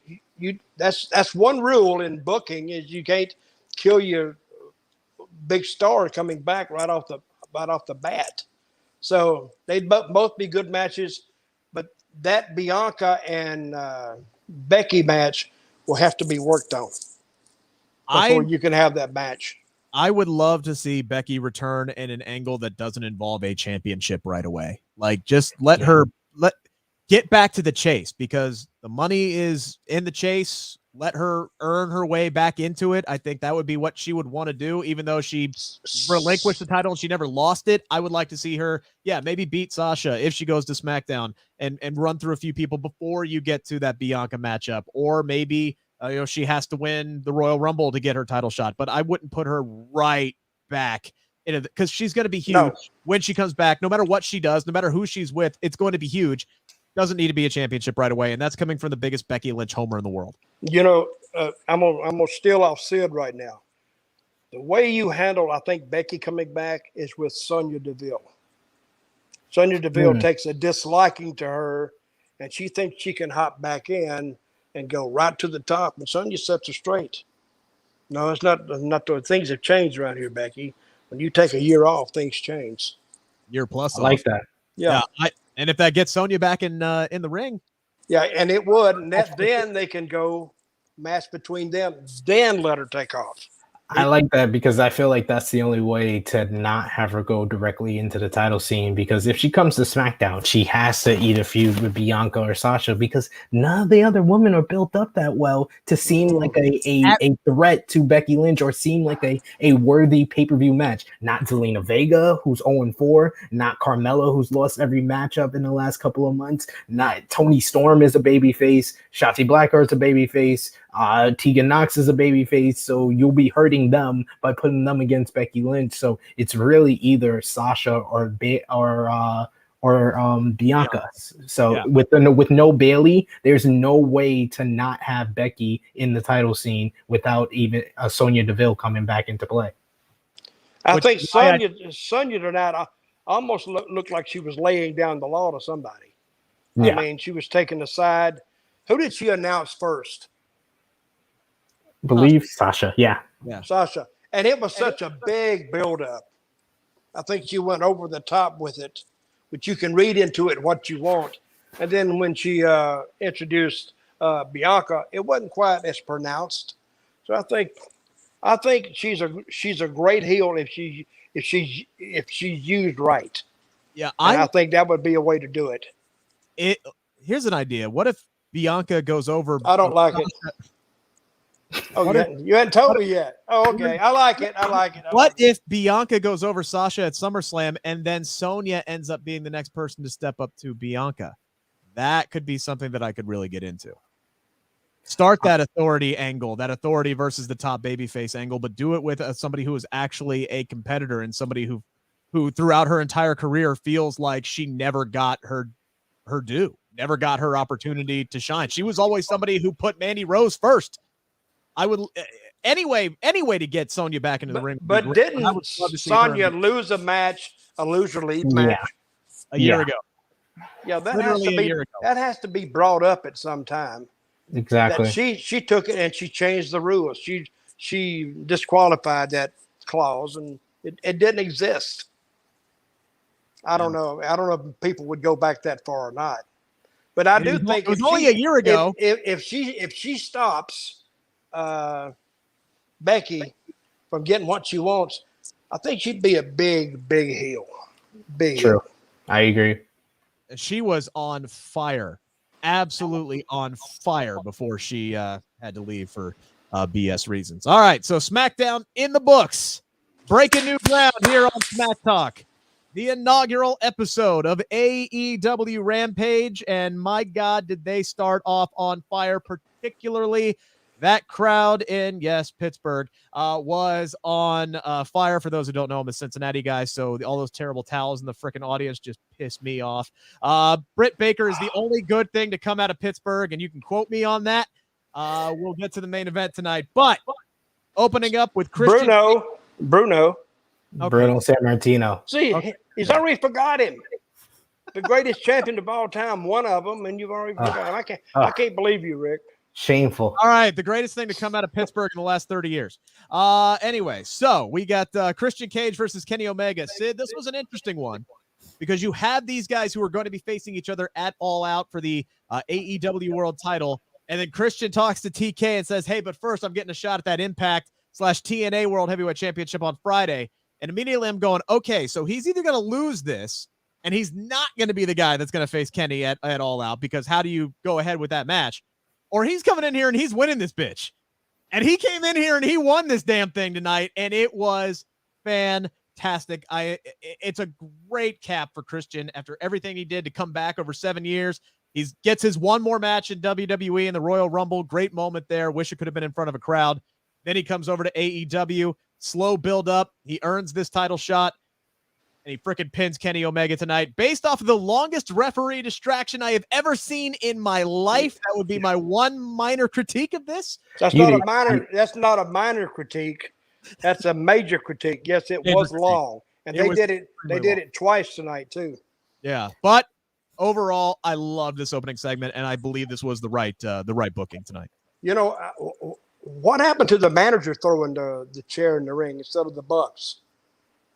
that's one rule in booking is you can't kill your big star coming back right off the bat. So they'd both be good matches, but that Bianca and Becky match will have to be worked on before you can have that match. I would love to see Becky return in an angle that doesn't involve a championship right away. Like, just let her get back to the chase, because the money is in the chase. Let her earn her way back into it. I think that would be what she would want to do, even though she relinquished the title and she never lost it. I would like to see her, maybe beat Sasha if she goes to SmackDown and run through a few people before you get to that Bianca matchup. Or maybe she has to win the Royal Rumble to get her title shot. But I wouldn't put her right back into because she's going to be huge when she comes back. No matter what she does, no matter who she's with, it's going to be huge. Doesn't need to be a championship right away, and that's coming from the biggest Becky Lynch homer in the world. I'm gonna steal off Sid right now. The way you handle, I think, Becky coming back is with Sonya Deville. Sonya Deville takes a disliking to her, and she thinks she can hop back in and go right to the top, and Sonya sets her straight. No, it's not the things have changed around here, Becky. When you take a year off, things change. Year plus, I like that. Yeah. And if that gets Sonya back in the ring, and it would, and then they can go match between them. Then let her take off. I like that because I feel like that's the only way to not have her go directly into the title scene. Because if she comes to SmackDown, she has to eat a feud with Bianca or Sasha because none of the other women are built up that well to seem like a threat to Becky Lynch or seem like a worthy pay-per-view match. Not Zelina Vega, who's 0-4, not Carmella, who's lost every matchup in the last couple of months, not Toni Storm is a babyface, Shotzi Blackheart's a babyface, Tegan Nox is a babyface, so you'll be hurting them by putting them against Becky Lynch. So it's really either Sasha or Bianca. So with no Bayley, there's no way to not have Becky in the title scene without even Sonya Deville coming back into play. I think Sonya tonight almost looked like she was laying down the law to somebody. I mean, she was taking the side. Who did she announce first? Believe Sasha, Sasha, and it was such a big build-up. I think she went over the top with it, but you can read into it what you want. And then when she introduced Bianca, it wasn't quite as pronounced. So I think she's a great heel if she's used right. Yeah, I think that would be a way to do it. Here's an idea. What if Bianca goes over? I don't like it. Oh, you hadn't told me yet. Oh, okay. I like it. What if Bianca goes over Sasha at SummerSlam and then Sonya ends up being the next person to step up to Bianca? That could be something that I could really get into. Start that authority angle, that authority versus the top babyface angle, but do it with somebody who is actually a competitor and somebody who throughout her entire career feels like she never got her due, never got her opportunity to shine. She was always somebody who put Mandy Rose first. I would anyway to get Sonya back into the ring. But didn't Sonya lose a loser lead match a year ago? Yeah, that has to be brought up at some time. Exactly. She took it and she changed the rules. She disqualified that clause and it didn't exist. I don't know. I don't know if people would go back that far or not. But I do think it was only a year ago. If she stops Becky from getting what she wants, I think she'd be a big heel. True. I agree. She was on fire, absolutely on fire before she had to leave for BS reasons. All right, so SmackDown in the books. Breaking new ground here on Smack Talk. The inaugural episode of AEW Rampage, and my God, did they start off on fire, particularly that crowd in, Pittsburgh, was on fire. For those who don't know, I'm a Cincinnati guy, so all those terrible towels in the freaking audience just pissed me off. Britt Baker is the only good thing to come out of Pittsburgh, and you can quote me on that. We'll get to the main event tonight, but opening up with Christian. Bruno Sammartino. See, he's already forgot him. the greatest champion of all time, one of them, and you've already forgot him. I can't believe you, Rick. Shameful. All right, the greatest thing to come out of Pittsburgh in the last 30 years. Anyway, so we got Christian Cage versus Kenny Omega. Sid, this was an interesting one because you had these guys who are going to be facing each other at All Out for the AEW World Title, and then Christian talks to TK and says, "Hey, but first I'm getting a shot at that Impact/TNA World Heavyweight Championship on Friday." And immediately I'm going, okay, so he's either going to lose this, and he's not going to be the guy that's going to face Kenny at All Out, because how do you go ahead with that match? Or he's coming in here and he's winning this bitch. And he came in here and he won this damn thing tonight, and it was fantastic. It's a great cap for Christian after everything he did to come back over 7 years. He gets his one more match in WWE in the Royal Rumble. Great moment there. Wish it could have been in front of a crowd. Then he comes over to AEW. Slow build up. He earns this title shot, and he freaking pins Kenny Omega tonight based off of the longest referee distraction I have ever seen in my life. That would be my one minor critique of this. That's not a minor critique. That's a major critique. Yes, it was long, and they did it twice tonight too. Yeah, but overall, I love this opening segment, and I believe this was the right booking tonight. You know, what happened to the manager throwing the chair in the ring instead of the Bucks?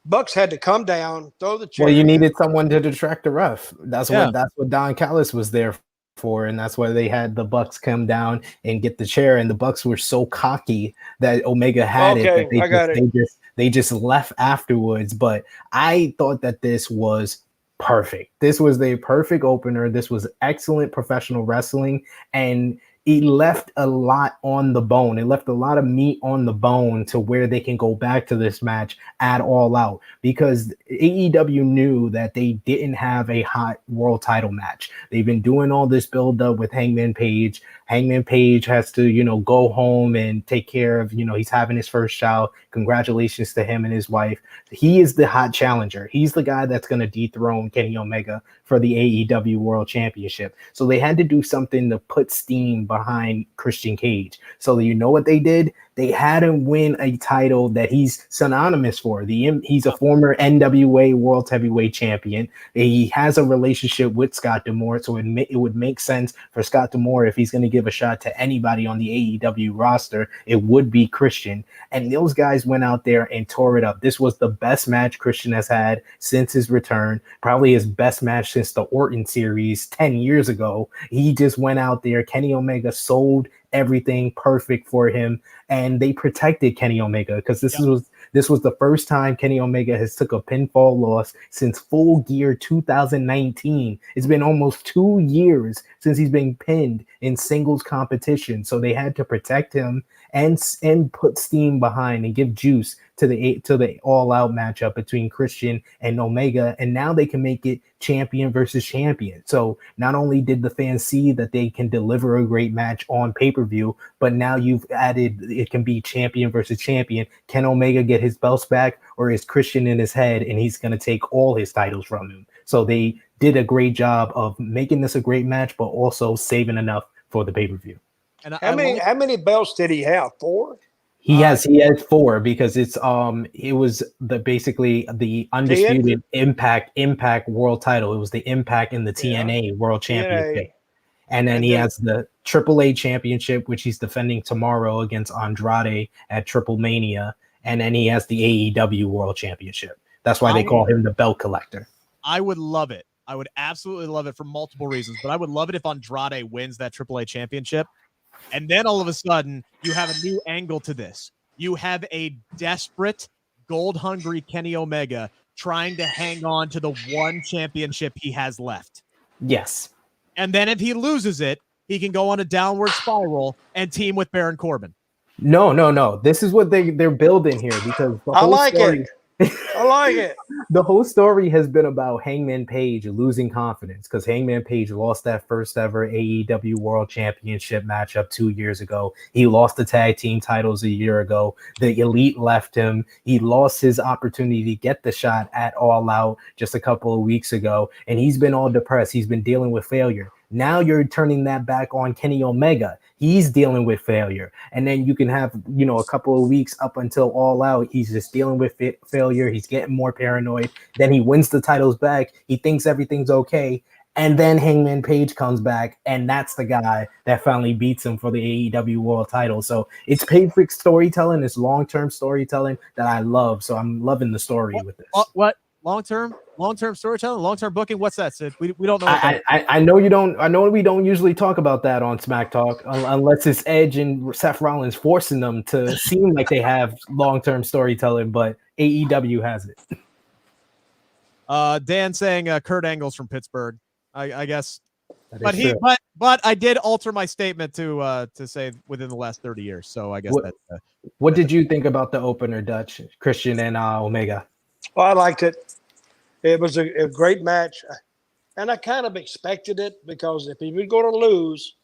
Bucks had to come down, throw the chair. Well, you needed someone to distract the ref. That's what Don Callis was there for, and that's why they had the Bucks come down and get the chair. And the Bucks were so cocky that Omega had it that they just left afterwards. But I thought that this was perfect. This was the perfect opener. This was excellent professional wrestling, and it left a lot on the bone. It left a lot of meat on the bone to where they can go back to this match at All Out, because AEW knew that they didn't have a hot world title match. They've been doing all this build up with Hangman Page. Hangman Page has to, go home and take care of, he's having his first child. Congratulations to him and his wife. He is the hot challenger. He's the guy that's going to dethrone Kenny Omega for the AEW World Championship. So they had to do something to put steam behind Christian Cage. So you know what they did? They had him win a title that he's synonymous for. He's a former NWA World Heavyweight Champion. He has a relationship with Scott D'Amore, so it would make sense for Scott D'Amore, if he's going to give a shot to anybody on the AEW roster, it would be Christian. And those guys went out there and tore it up. This was the best match Christian has had since his return, probably his best match since the Orton series 10 years ago. He just went out there. Kenny Omega sold everything perfect for him, and they protected Kenny Omega, because this was the first time Kenny Omega has took a pinfall loss since Full Gear 2019. It's been almost 2 years since he's been pinned in singles competition, so they had to protect him and put steam behind and give juice to the All Out matchup between Christian and Omega, and now they can make it champion versus champion. So not only did the fans see that they can deliver a great match on pay-per-view, but now you've added it can be champion versus champion. Can Omega get his belts back, or is Christian in his head and he's going to take all his titles from him? So they did a great job of making this a great match, but also saving enough for the pay-per-view. And how many belts did he have? 4? He has 4, because it was basically the undisputed Impact World Title. It was the Impact and the TNA World Championship. And then he has the AAA Championship, which he's defending tomorrow against Andrade at Triple Mania. And then he has the AEW World Championship. That's why they call him the belt collector. I would love it. I would absolutely love it for multiple reasons, but I would love it if Andrade wins that AAA Championship. And then all of a sudden, you have a new angle to this. You have a desperate, gold-hungry Kenny Omega trying to hang on to the one championship he has left. Yes. And then if he loses it, he can go on a downward spiral and team with Baron Corbin. No. This is what they're building here, because I like it. The whole story has been about Hangman Page losing confidence, because Hangman Page lost that first ever AEW World Championship matchup 2 years ago. He lost the tag team titles a year ago. The Elite left him. He lost his opportunity to get the shot at All Out just a couple of weeks ago, and he's been all depressed. He's been dealing with failure. Now you're turning that back on Kenny Omega. He's dealing with failure. And then you can have, a couple of weeks up until All Out. He's just dealing with failure. He's getting more paranoid. Then he wins the titles back. He thinks everything's okay. And then Hangman Page comes back, and that's the guy that finally beats him for the AEW World title. So it's pay-per-view storytelling, it's long-term storytelling that I love. So I'm loving the story with this. What? Long-term storytelling, long-term booking. What's that, Sid? We don't know. I know you don't. I know we don't usually talk about that on Smack Talk unless it's Edge and Seth Rollins forcing them to seem like they have long-term storytelling, but AEW has it. Dan saying Kurt Angle's from Pittsburgh. I guess, but but I did alter my statement to say within the last 30 years. So I guess what did you think about the opener, Dutch, Christian and Omega? Well, I liked it. It was a great match, and I kind of expected it because if he was going to lose,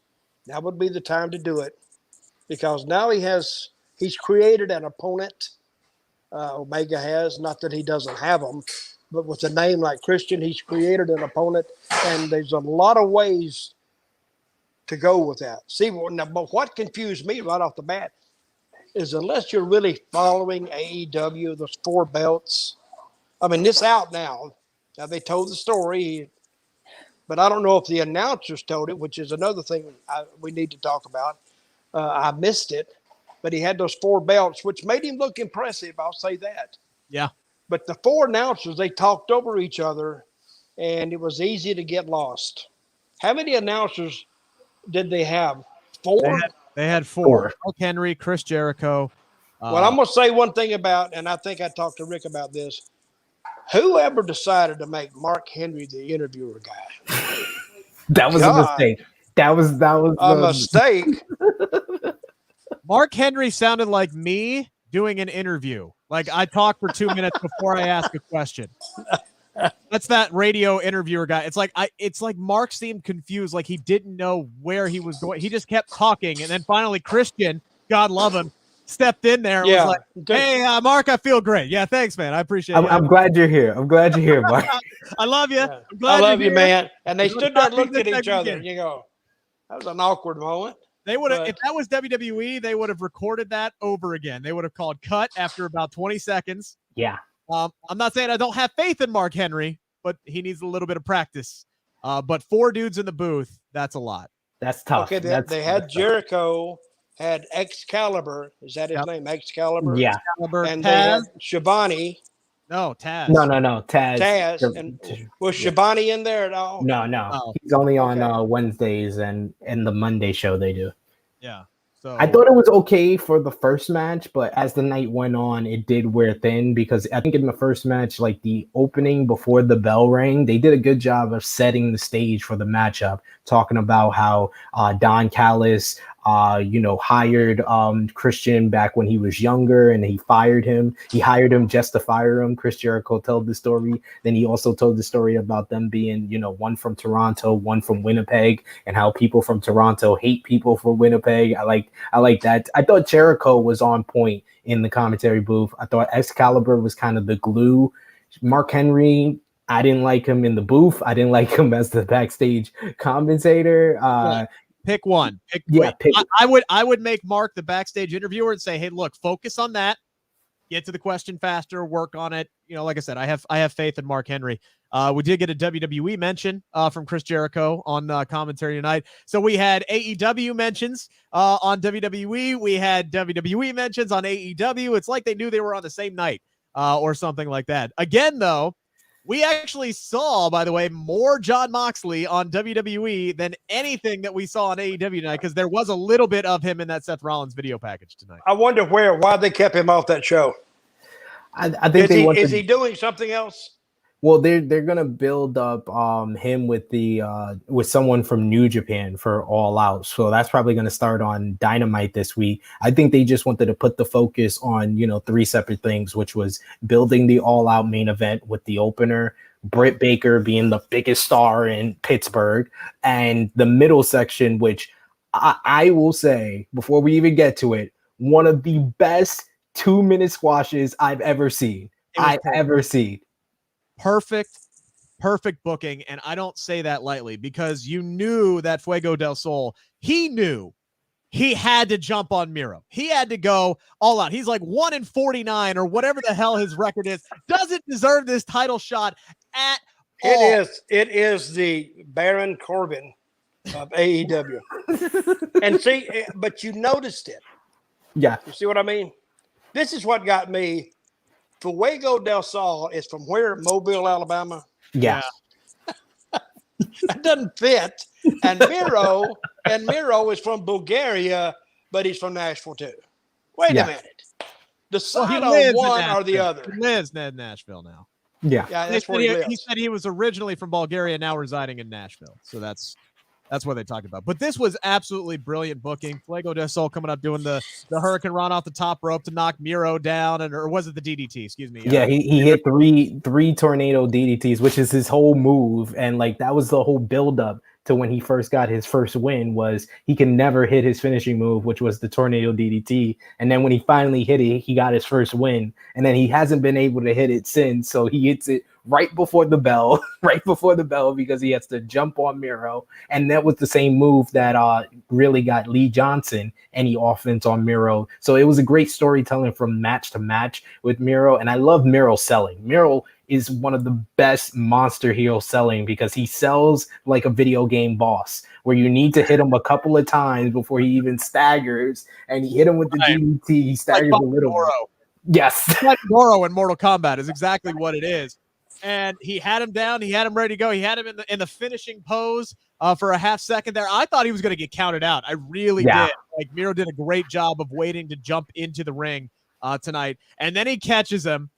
that would be the time to do it. Because now he's created an opponent. Omega has, not that he doesn't have them. But with a name like Christian, he's created an opponent, and there's a lot of ways to go with that. But what confused me right off the bat is unless you're really following AEW, those 4 belts. I mean, it's out now. Now they told the story, but I don't know if the announcers told it, which is another thing we need to talk about. I missed it, but he had those 4 belts, which made him look impressive. I'll say that. Yeah. But the 4 announcers, they talked over each other, and it was easy to get lost. How many announcers did they have? 4? They had 4. Mark Henry, Chris Jericho. Well, I'm going to say one thing about, and I think I talked to Rick about this. Whoever decided to make Mark Henry the interviewer guy? That was a mistake. That was a mistake. Mark Henry sounded like me doing an interview. Like I talk for 2 minutes before I ask a question. That's that radio interviewer guy. It's like Mark seemed confused, like he didn't know where he was going. He just kept talking, and then finally Christian, God love him, stepped in there and was like, "Hey, Mark, I feel great. Yeah, thanks, man. I appreciate it. I'm glad you're here. Mark. I love you. Yeah. I'm glad I love you're you, here. man." And they stood there and looked at each other. You go, that was an awkward moment. They would have, if that was WWE, they would have recorded that over again. They would have called cut after about 20 seconds. Yeah. I'm not saying I don't have faith in Mark Henry, but he needs a little bit of practice. But 4 dudes in the booth, that's a lot. That's tough. Okay, they had Jericho, had Excalibur. Is that his name? Excalibur? Yeah. Excalibur, and Taz. they had Shivani. No, Taz. No. Taz. And was Shivani in there at all? No. Oh. He's only on Wednesdays and the Monday show they do. Yeah. So I thought it was okay for the first match, but as the night went on, it did wear thin because I think in the first match, like the opening before the bell rang, they did a good job of setting the stage for the matchup, talking about how Don Callis, hired Christian back when he was younger, and he fired him. He hired him just to fire him. Chris Jericho told the story. Then he also told the story about them being, one from Toronto, one from Winnipeg, and how people from Toronto hate people from Winnipeg. I like that. I thought Jericho was on point in the commentary booth. I thought Excalibur was kind of the glue. Mark Henry, I didn't like him in the booth. I didn't like him as the backstage commentator. Pick one. I would make Mark the backstage interviewer and say, "Hey, look, focus on that. Get to the question faster. Work on it." Like I said, I have faith in Mark Henry. We did get a WWE mention from Chris Jericho on commentary tonight. So we had AEW mentions on WWE. We had WWE mentions on AEW. It's like they knew they were on the same night or something like that. Again, though, we actually saw, by the way, more Jon Moxley on WWE than anything that we saw on AEW tonight, because there was a little bit of him in that Seth Rollins video package tonight. I wonder why they kept him off that show. I think is he doing something else? Well, they're gonna build up him with with someone from New Japan for All Out, so that's probably gonna start on Dynamite this week. I think they just wanted to put the focus on 3 separate things, which was building the All Out main event with the opener, Britt Baker being the biggest star in Pittsburgh, and the middle section, which I will say before we even get to it, one of the best 2-minute squashes I've ever seen. Perfect perfect booking, and I don't say that lightly because you knew that Fuego del Sol, he knew he had to jump on Miro. He had to go all out. He's like 1-49 or whatever the hell his record is. Doesn't deserve this title shot at all. It is the Baron Corbin of AEW. And see, but you noticed it. Yeah. You see what I mean? This is what got me. Fuego del Sol is from where? Mobile, Alabama? Yeah. That doesn't fit. And Miro is from Bulgaria, but he's from Nashville too. Wait a minute. Decide on one or the other. He lives in Nashville now. Yeah. Yeah, that's where he lives. He said he was originally from Bulgaria, now residing in Nashville. So that's what they talked about. But this was absolutely brilliant booking. Fuego del Sol coming up doing the Hurricane Run off the top rope to knock Miro down, or was it the DDT? Excuse me. Yeah, he hit three tornado DDTs, which is his whole move, and like that was the whole buildup to when he first got his first win. Was he can never hit his finishing move, which was the tornado DDT, and then when he finally hit it, he got his first win, and then he hasn't been able to hit it since. So he hits it right before the bell, because he has to jump on Miro. And that was the same move that really got Lee Johnson any offense on Miro. So it was a great storytelling from match to match with Miro. And I love Miro selling. Miro is one of the best monster heel selling because he sells like a video game boss where you need to hit him a couple of times before he even staggers. And he hit him with the DDT. He staggers a little bit. Yes. Like Goro in Mortal Kombat is exactly what it is. And he had him down. He had him ready to go. He had him in the finishing pose for a half second there. I thought he was going to get counted out. I really did. Like Miro did a great job of waiting to jump into the ring tonight. And then he catches him.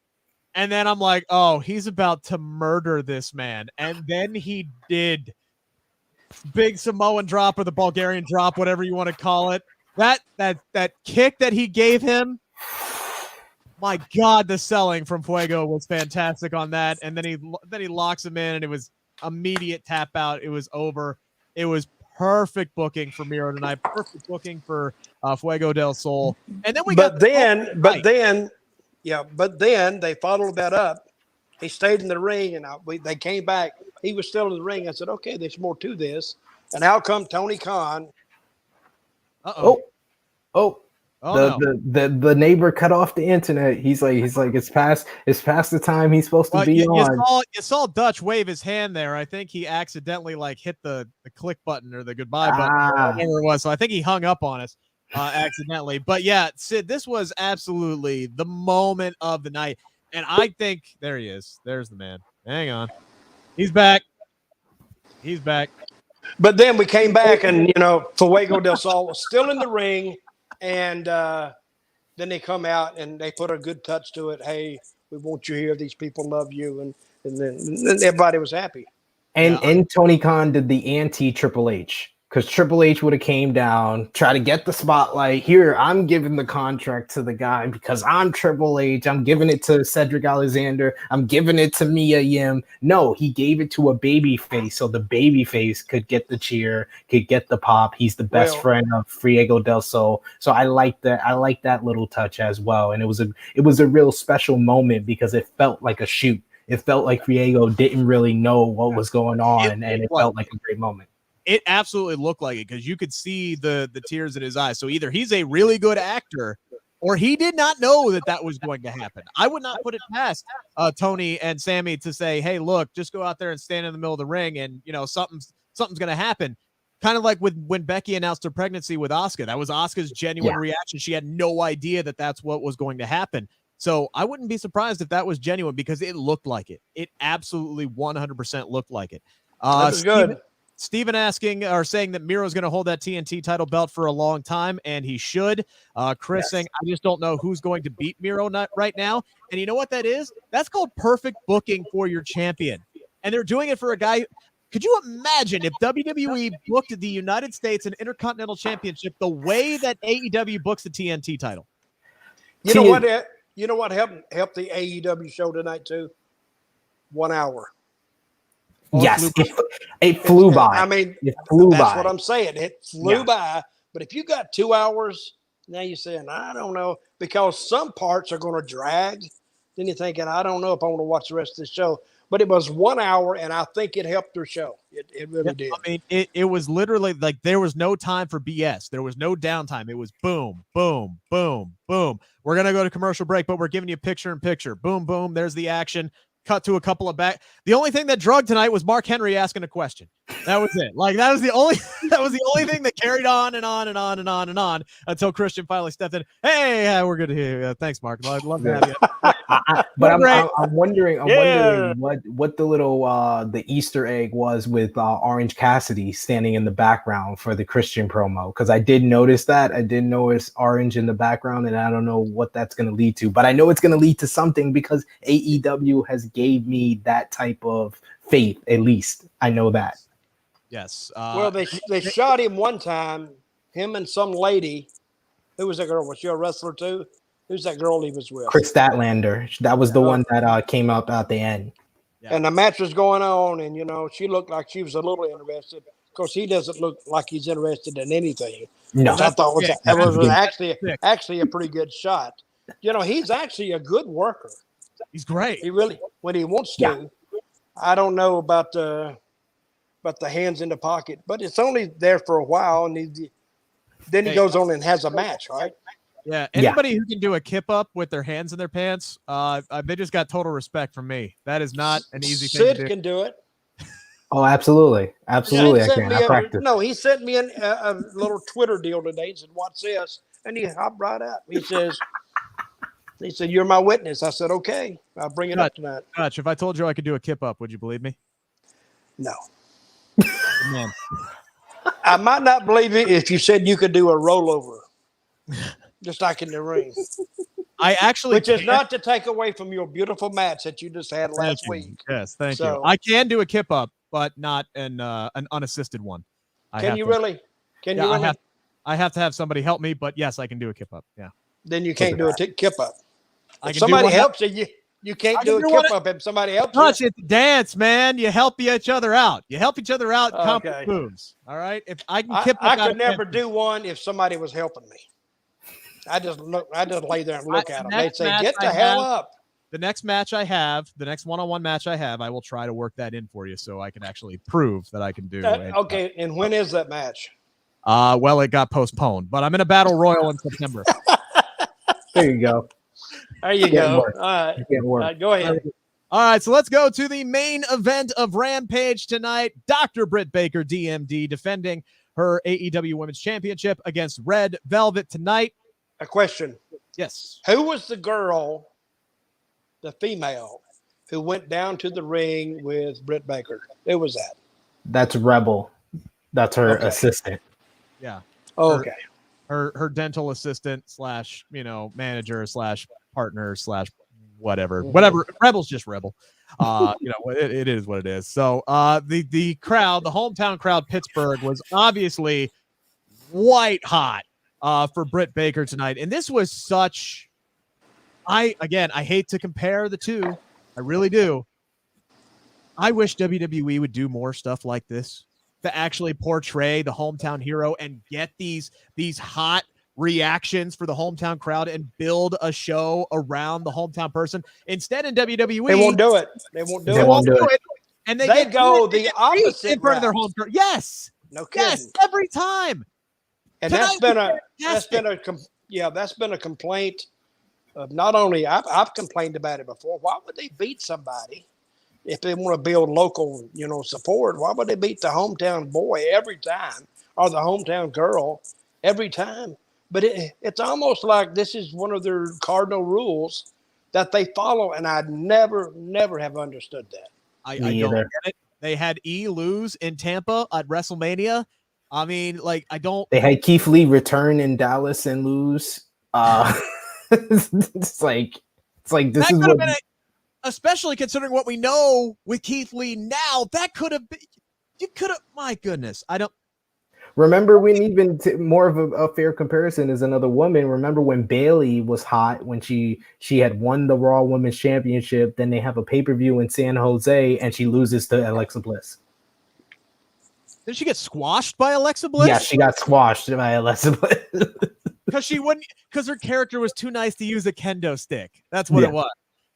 And then I'm like, oh, he's about to murder this man. And then he did. Big Samoan drop or the Bulgarian drop, whatever you want to call it. That kick that he gave him. My God, the selling from Fuego was fantastic on that, and then he locks him in, and it was immediate tap out. It was over. It was perfect booking for Miro tonight. Perfect booking for Fuego del Sol. And then but then they followed that up. He stayed in the ring, and they came back. He was still in the ring. I said, okay, there's more to this. And out come Tony Khan. The neighbor cut off the internet. He's like it's past the time he's supposed to be on. You saw Dutch wave his hand there. I think he accidentally hit the click button or the goodbye button, or whatever it was. So I think he hung up on us accidentally. But yeah, Sid, this was absolutely the moment of the night. And I think there he is. There's the man. Hang on. He's back. But then we came back, and Fuego del Sol was still in the ring. And then they come out and they put a good touch to it. Hey, we want you here. These people love you. And then everybody was happy. And Tony Khan did the anti-Triple H. Because Triple H would have came down, try to get the spotlight. Here, I'm giving the contract to the guy because I'm Triple H. I'm giving it to Cedric Alexander. I'm giving it to Mia Yim. No, he gave it to a baby face, so the baby face could get the cheer, could get the pop. He's the best friend of Fuego del Sol. So I like that. I like that little touch as well. And it was a real special moment because it felt like a shoot. It felt like Fuego didn't really know what was going on, and it felt like a great moment. It absolutely looked like it because you could see the tears in his eyes. So either he's a really good actor or he did not know that was going to happen. I would not put it past Tony and Sammy to say, hey, look, just go out there and stand in the middle of the ring and, something's going to happen. Kind of like when Becky announced her pregnancy with Asuka. That was Asuka's genuine reaction. She had no idea that that's what was going to happen. So I wouldn't be surprised if that was genuine because it looked like it. It absolutely 100% looked like it. That was good. Steven saying that Miro's going to hold that TNT title belt for a long time, and he should. Chris saying, I just don't know who's going to beat Miro right now. And you know what that is? That's called perfect booking for your champion. And they're doing it for a guy. Could you imagine if WWE booked the United States and Intercontinental Championship the way that AEW books the TNT title? You know what helped the AEW show tonight too? 1 hour. Yes, it flew by. I mean, it flew that's by. what I'm saying. It flew by. But if you got 2 hours, now you're saying, I don't know, because some parts are going to drag. Then you're thinking, I don't know if I want to watch the rest of the show. but it was 1 hour, and I think it helped their show. It really did. I mean, it was literally like there was no time for BS. There was no downtime. It was boom, boom, boom, boom. We're going to go to commercial break, but we're giving you picture in picture. Boom, boom. There's the action. Cut to a couple of back. The only thing that drugged tonight was Mark Henry asking a question. That was it. Like that was the only thing that carried on and on and on and on and on until Christian finally stepped in. Hey, we're good to hear you. Thanks, Mark. I'd love to have you. But I'm wondering what the little the Easter egg was with Orange Cassidy standing in the background for the Christian promo, because I did notice that. I did notice Orange in the background, and I don't know what that's going to lead to, but I know it's going to lead to something because AEW has gave me that type of faith. At least I know that. Yes. Well, they shot him one time. Him and some lady. Who was that girl? Was she a wrestler too? Who's that girl he was with? Chris Statlander. That was the one that came up at the end. Yeah. And the match was going on, and she looked like she was a little interested. Of course, he doesn't look like he's interested in anything. No, I thought was actually a pretty good shot. He's actually a good worker. He's great. He really, when he wants to. Yeah. I don't know about the hands in the pocket, but it's only there for a while, and then he goes on and has a match, right? Yeah. Anybody who can do a kip up with their hands in their pants, they just got total respect from me. That is not an easy thing to do. Sid can do it. Oh, absolutely. Absolutely. I practice. No, he sent me a little Twitter deal today. He said, "What's this?" And he hopped right out. He said, "You're my witness." I said, "Okay, I'll bring it up tonight." Dutch, if I told you I could do a kip up, would you believe me? No. Man. I might not believe it if you said you could do a rollover, just like in the ring. Which is not to take away from your beautiful match that you just had last week. Yes, thank you. I can do a kip up, but not an unassisted one. Can you really? I have to have somebody help me, but yes, I can do a kip up. Yeah. Then you can't do a kip up. If somebody helps you can't do a kip up if somebody helps you. It's a dance, man. You help each other out. Okay. Moves. All right. If I can kip up, I could never do one if somebody was helping me. I just lay there and look at them. They'd say, "Get the hell up." The next match I have, the next one-on-one match I have, I will try to work that in for you so I can actually prove that I can do. Okay. And when is that match? Well, it got postponed, but I'm in a battle royal in September. There you go. There you go. All right. Go ahead. All right, so let's go to the main event of Rampage tonight. Dr. Britt Baker, DMD, defending her AEW Women's Championship against Red Velvet tonight. A question. Yes. Who was the girl, the female, who went down to the ring with Britt Baker? Who was that? That's Rebel. That's her assistant. Yeah. Okay. Her dental assistant / manager / partner / whatever. Rebel's just Rebel. It is what it is. So the crowd, the hometown crowd, Pittsburgh, was obviously white hot for Britt Baker tonight. And this was such, I hate to compare the two. I really do. I wish WWE would do more stuff like this, to actually portray the hometown hero and get these hot reactions for the hometown crowd and build a show around the hometown person. Instead, in WWE, they won't do it. They won't do it. And they go the opposite in front of their home crowd. Yes. No kidding. Yes, every time. And that's been a complaint of not only I've complained about it before. Why would they beat somebody? If they want to build local, support, why would they beat the hometown boy every time or the hometown girl every time? But it's almost like this is one of their cardinal rules that they follow, and I never have understood that. I don't get it. They had E lose in Tampa at WrestleMania. I mean, I don't. They had Keith Lee return in Dallas and lose. It's like this is what. Especially considering what we know with Keith Lee now, that could have been. You could have. My goodness, I don't. Remember when more of a fair comparison is another woman. Remember when Bayley was hot when she had won the Raw Women's Championship. Then they have a pay-per-view in San Jose and she loses to Alexa Bliss. Did she get squashed by Alexa Bliss? Yeah, she got squashed by Alexa Bliss. Because her character was too nice to use a kendo stick. That's what it was.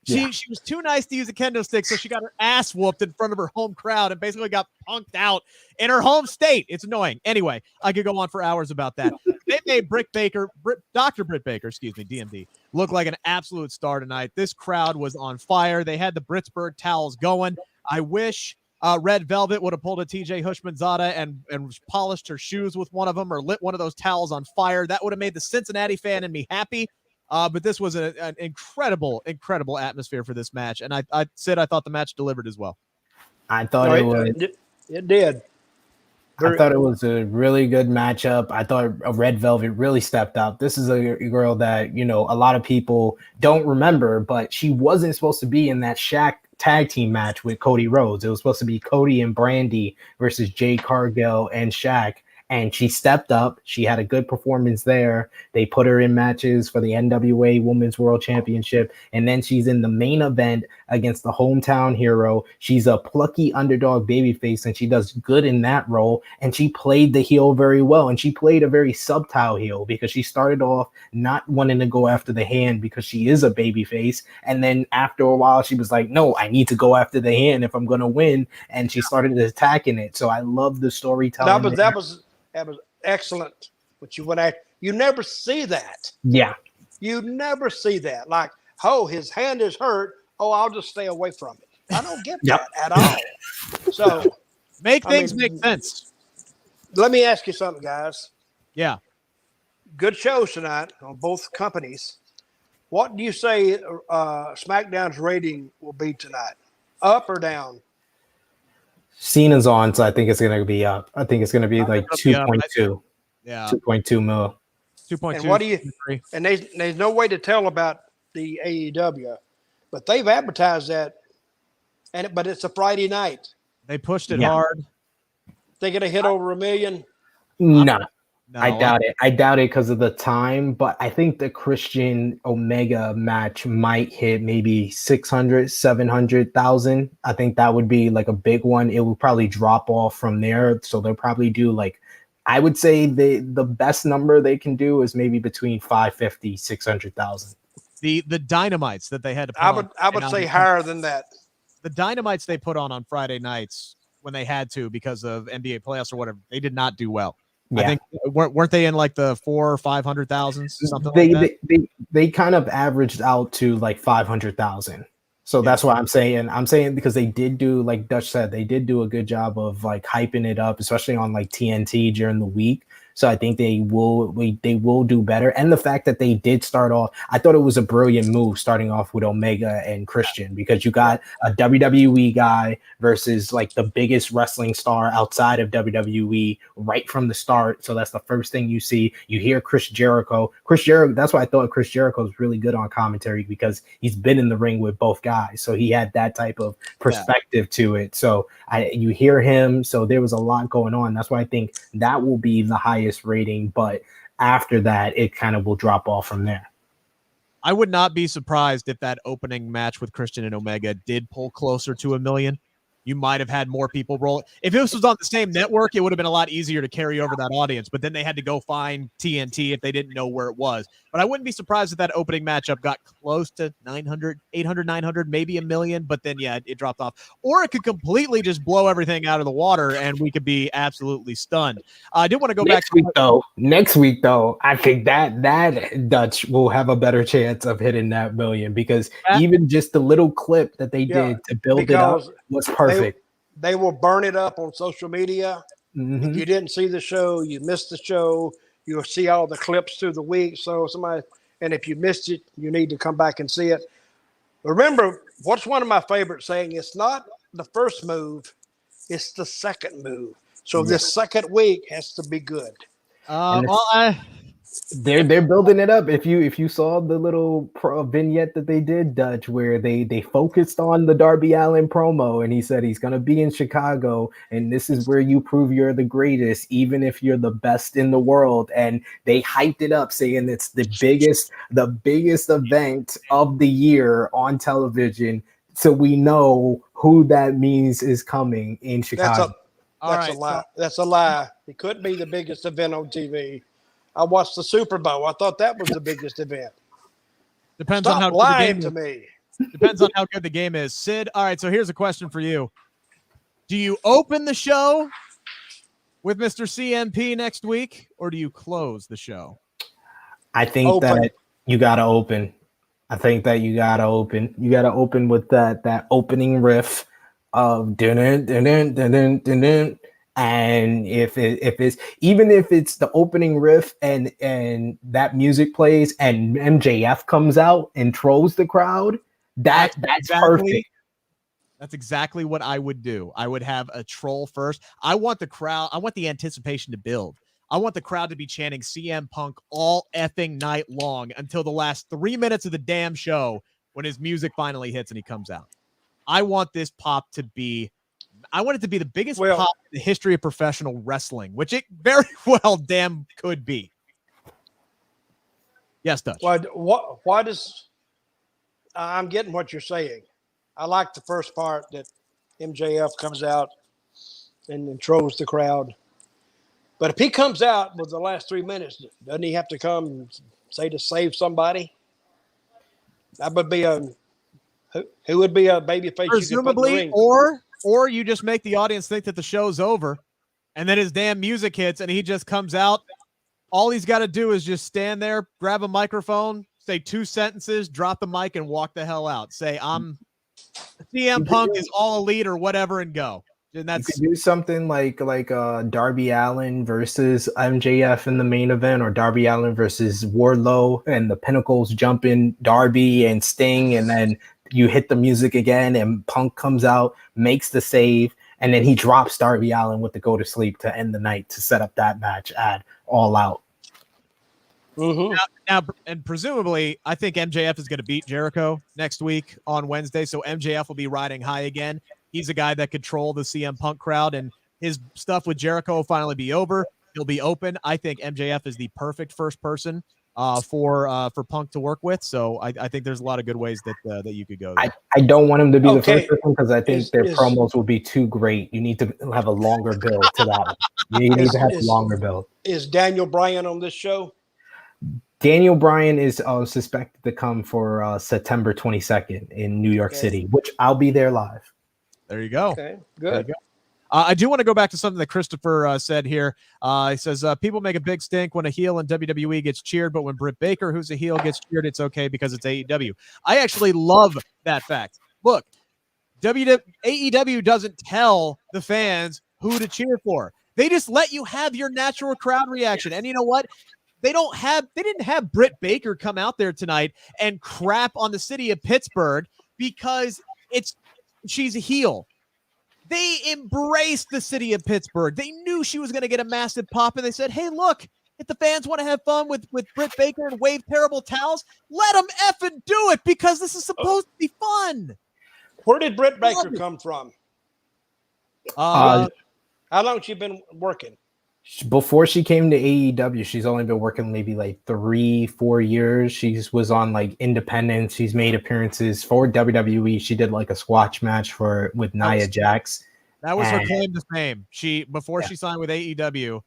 She was too nice to use a kendo stick, so she got her ass whooped in front of her home crowd and basically got punked out in her home state. It's annoying. Anyway, I could go on for hours about that. They made Dr. Britt Baker, DMD, look like an absolute star tonight. This crowd was on fire. They had the Britsburg towels going. I wish Red Velvet would have pulled a TJ Hushmanzada and polished her shoes with one of them or lit one of those towels on fire. That would have made the Cincinnati fan in me happy. But this was an incredible atmosphere for this match. And I thought the match delivered as well. I thought it did. I thought it was a really good matchup. I thought Red Velvet really stepped up. This is a girl that, a lot of people don't remember, but she wasn't supposed to be in that Shaq tag team match with Cody Rhodes. It was supposed to be Cody and Brandy versus Jade Cargill and Shaq. And she stepped up. She had a good performance there. They put her in matches for the NWA Women's World Championship. And then she's in the main event against the hometown hero. She's a plucky underdog babyface, and she does good in that role. And she played the heel very well. And she played a very subtle heel because she started off not wanting to go after the hand because she is a babyface. And then after a while, she was like, no, I need to go after the hand if I'm going to win. And she started attacking it. So I love the storytelling. That was excellent. But you never see that. Yeah. You never see that. Like, oh, his hand is hurt. Oh, I'll just stay away from it. I don't get that at all. So make sense. Let me ask you something, guys. Yeah. Good shows tonight on both companies. What do you say SmackDown's rating will be tonight? Up or down? Cena's on, so I think it's going to be up. I think it's going to be like 2.2. Yeah. 2.2 mil. 2.2. And what do you? And there's no way to tell about the AEW, but they've advertised that, but it's a Friday night. They pushed it hard. They going to hit over 1 million? No. I doubt it. I doubt it because of the time, but I think the Christian Omega match might hit maybe 600, 700,000. I think that would be like a big one. It will probably drop off from there. So they'll probably do I would say the best number they can do is maybe between 550, 600,000. The Dynamites that they had to put I would say higher than that. The Dynamites they put on Friday nights when they had to because of NBA playoffs or whatever, they did not do well. Yeah. I think weren't they in like the 400,000 or 500,000 something like that? They kind of averaged out to like 500,000. So that's why I'm saying because they did do, like Dutch said, they did do a good job of like hyping it up, especially on like TNT during the week. So I think they will do better. And the fact that they did start off, I thought it was a brilliant move starting off with Omega and Christian, because you got a WWE guy versus like the biggest wrestling star outside of WWE right from the start. So that's the first thing you see. You hear Chris Jericho. That's why I thought Chris Jericho was really good on commentary, because he's been in the ring with both guys. So he had that type of perspective to it. So you hear him. So there was a lot going on. That's why I think that will be the highest rating, but after that it kind of will drop off from there. I would not be surprised if that opening match with Christian and Omega did pull closer to 1 million. You might have had more people roll. If this was on the same network, it would have been a lot easier to carry over that audience, but then they had to go find TNT if they didn't know where it was. But I wouldn't be surprised if that opening matchup got close to 900, 800, 900, maybe 1 million, but then, it dropped off. Or it could completely just blow everything out of the water and we could be absolutely stunned. I did want to go back to next week, though, I think that Dutch will have a better chance of hitting that 1 million, because even just the little clip that they did to build it up was perfect. They will burn it up on social media. Mm-hmm. If you didn't see the show, you missed the show. You'll see all the clips through the week. So and if you missed it, you need to come back and see it. Remember, what's one of my favorite saying? It's not the first move, it's the second move. So this second week has to be good. They're building it up. If you saw the little vignette that they did, Dutch, where they focused on the Darby Allen promo, and he said he's gonna be in Chicago, and this is where you prove you're the greatest, even if you're the best in the world. And they hyped it up, saying it's the biggest event of the year on television. So we know who that means is coming in Chicago. That's a lie. That's a lie. It couldn't be the biggest event on TV. I watched the Super Bowl. I thought that was the biggest event. Depends Stop on how lying to me. Depends on how good the game is. Sid, all right, so here's a question for you. Do you open the show with Mr. CMP next week, or do you close the show? I think that you got to open. I think that you got to open. You got to open with that opening riff of dun dun dun dun dun dun dun. And if it's even if it's the opening riff and that music plays and MJF comes out and trolls the crowd, that's perfect. That's exactly what I would do. I would have a troll first. I want the crowd. I want the anticipation to build. I want the crowd to be chanting CM Punk all effing night long until the last 3 minutes of the damn show when his music finally hits and he comes out. I want this pop to be. I want it to be the biggest pop in the history of professional wrestling, which it very well damn could be. Yes, Dutch. Why does I'm getting what you're saying. I like the first part that MJF comes out and trolls the crowd. But if he comes out with the last 3 minutes, doesn't he have to come and say to save somebody? That would be who would be a babyface? Presumably, or you just make the audience think that the show's over, and then his damn music hits, and he just comes out. All he's got to do is just stand there, grab a microphone, say 2 sentences, drop the mic, and walk the hell out. Say, I'm CM Punk is all elite or whatever, and go. And that's you could do something like Darby Allen versus MJF in the main event, or Darby Allen versus Wardlow, and the Pinnacles jump in Darby and Sting, and then you hit the music again, and Punk comes out, makes the save, and then he drops Darby Allen with the go to sleep to end the night to set up that match at All Out. Mm-hmm. Now, and presumably, I think MJF is going to beat Jericho next week on Wednesday, so MJF will be riding high again. He's a guy that could troll the CM Punk crowd, and his stuff with Jericho will finally be over. He'll be open. I think MJF is the perfect first person for Punk to work with. So I think there's a lot of good ways that you could go there. I don't want him to be the first person because I think their promos will be too great. You need to have a longer build to that one. You need to have a longer build. Is Daniel Bryan on this show? Daniel Bryan is suspected to come for September 22nd in New York City, which I'll be there live. There you go. Okay, good. I do want to go back to something that Christopher said here. He says, people make a big stink when a heel in WWE gets cheered, but when Britt Baker, who's a heel, gets cheered, it's okay because it's AEW. I actually love that fact. Look, AEW doesn't tell the fans who to cheer for. They just let you have your natural crowd reaction. And you know what? They didn't have Britt Baker come out there tonight and crap on the city of Pittsburgh because she's a heel. They embraced the city of Pittsburgh. They knew she was going to get a massive pop, and they said, hey, look, if the fans want to have fun with Britt Baker and wave terrible towels, let them effing do it because this is supposed to be fun. Where did Britt Baker come from? How long has she been working? Before she came to AEW, she's only been working maybe like 3-4 years. She was on like Independent. She's made appearances for WWE. She did like a squash match with Nia Jax. That was her claim to fame. Before she signed with AEW,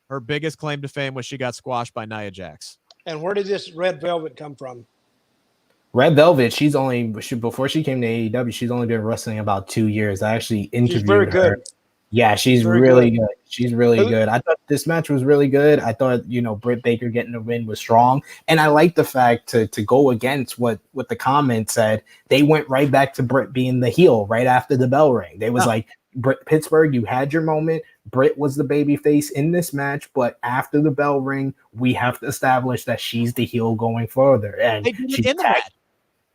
her biggest claim to fame was she got squashed by Nia Jax. And where did this Red Velvet come from? Red Velvet, before she came to AEW, she's only been wrestling about 2 years. I actually interviewed her. She's very good. Yeah, she's really good. She's really good. I thought this match was really good. I thought, Britt Baker getting the win was strong. And I like the fact to go against what the comment said. They went right back to Britt being the heel right after the bell rang. They was like, Pittsburgh, you had your moment. Britt was the babyface in this match, but after the bell ring, we have to establish that she's the heel going further. And they did it in the match.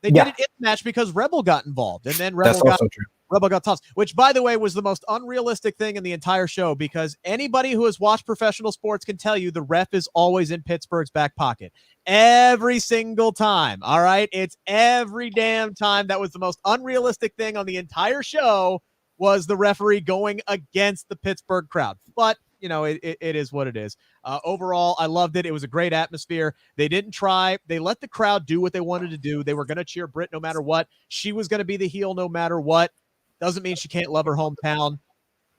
They did it in the match because Rebel got involved, and then Rebel got tossed, which, by the way, was the most unrealistic thing in the entire show because anybody who has watched professional sports can tell you the ref is always in Pittsburgh's back pocket. Every single time, all right? It's every damn time. That was the most unrealistic thing on the entire show was the referee going against the Pittsburgh crowd. But, it is what it is. Overall, I loved it. It was a great atmosphere. They didn't try. They let the crowd do what they wanted to do. They were going to cheer Britt no matter what. She was going to be the heel no matter what. Doesn't mean she can't love her hometown.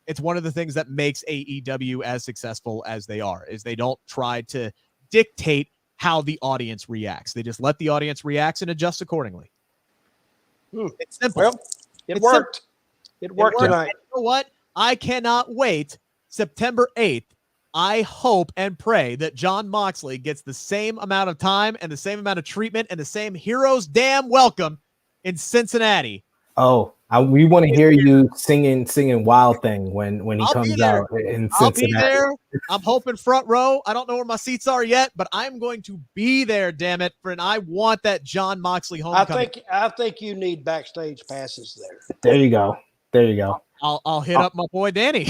It's one of the things that makes AEW as successful as they are, is they don't try to dictate how the audience reacts. They just let the audience react and adjust accordingly. It's simple. Well, it It's worked. It worked tonight. And you know what? I cannot wait. September 8th. I hope and pray that Jon Moxley gets the same amount of time and the same amount of treatment and the same hero's damn welcome in Cincinnati. Oh, we want to hear you singing Wild Thing when he comes out in Cincinnati. I'll be there. I'm hoping front row. I don't know where my seats are yet, but I'm going to be there, damn it. And I want that Jon Moxley homecoming. I think you need backstage passes there. There you go. I'll hit up my boy Danny.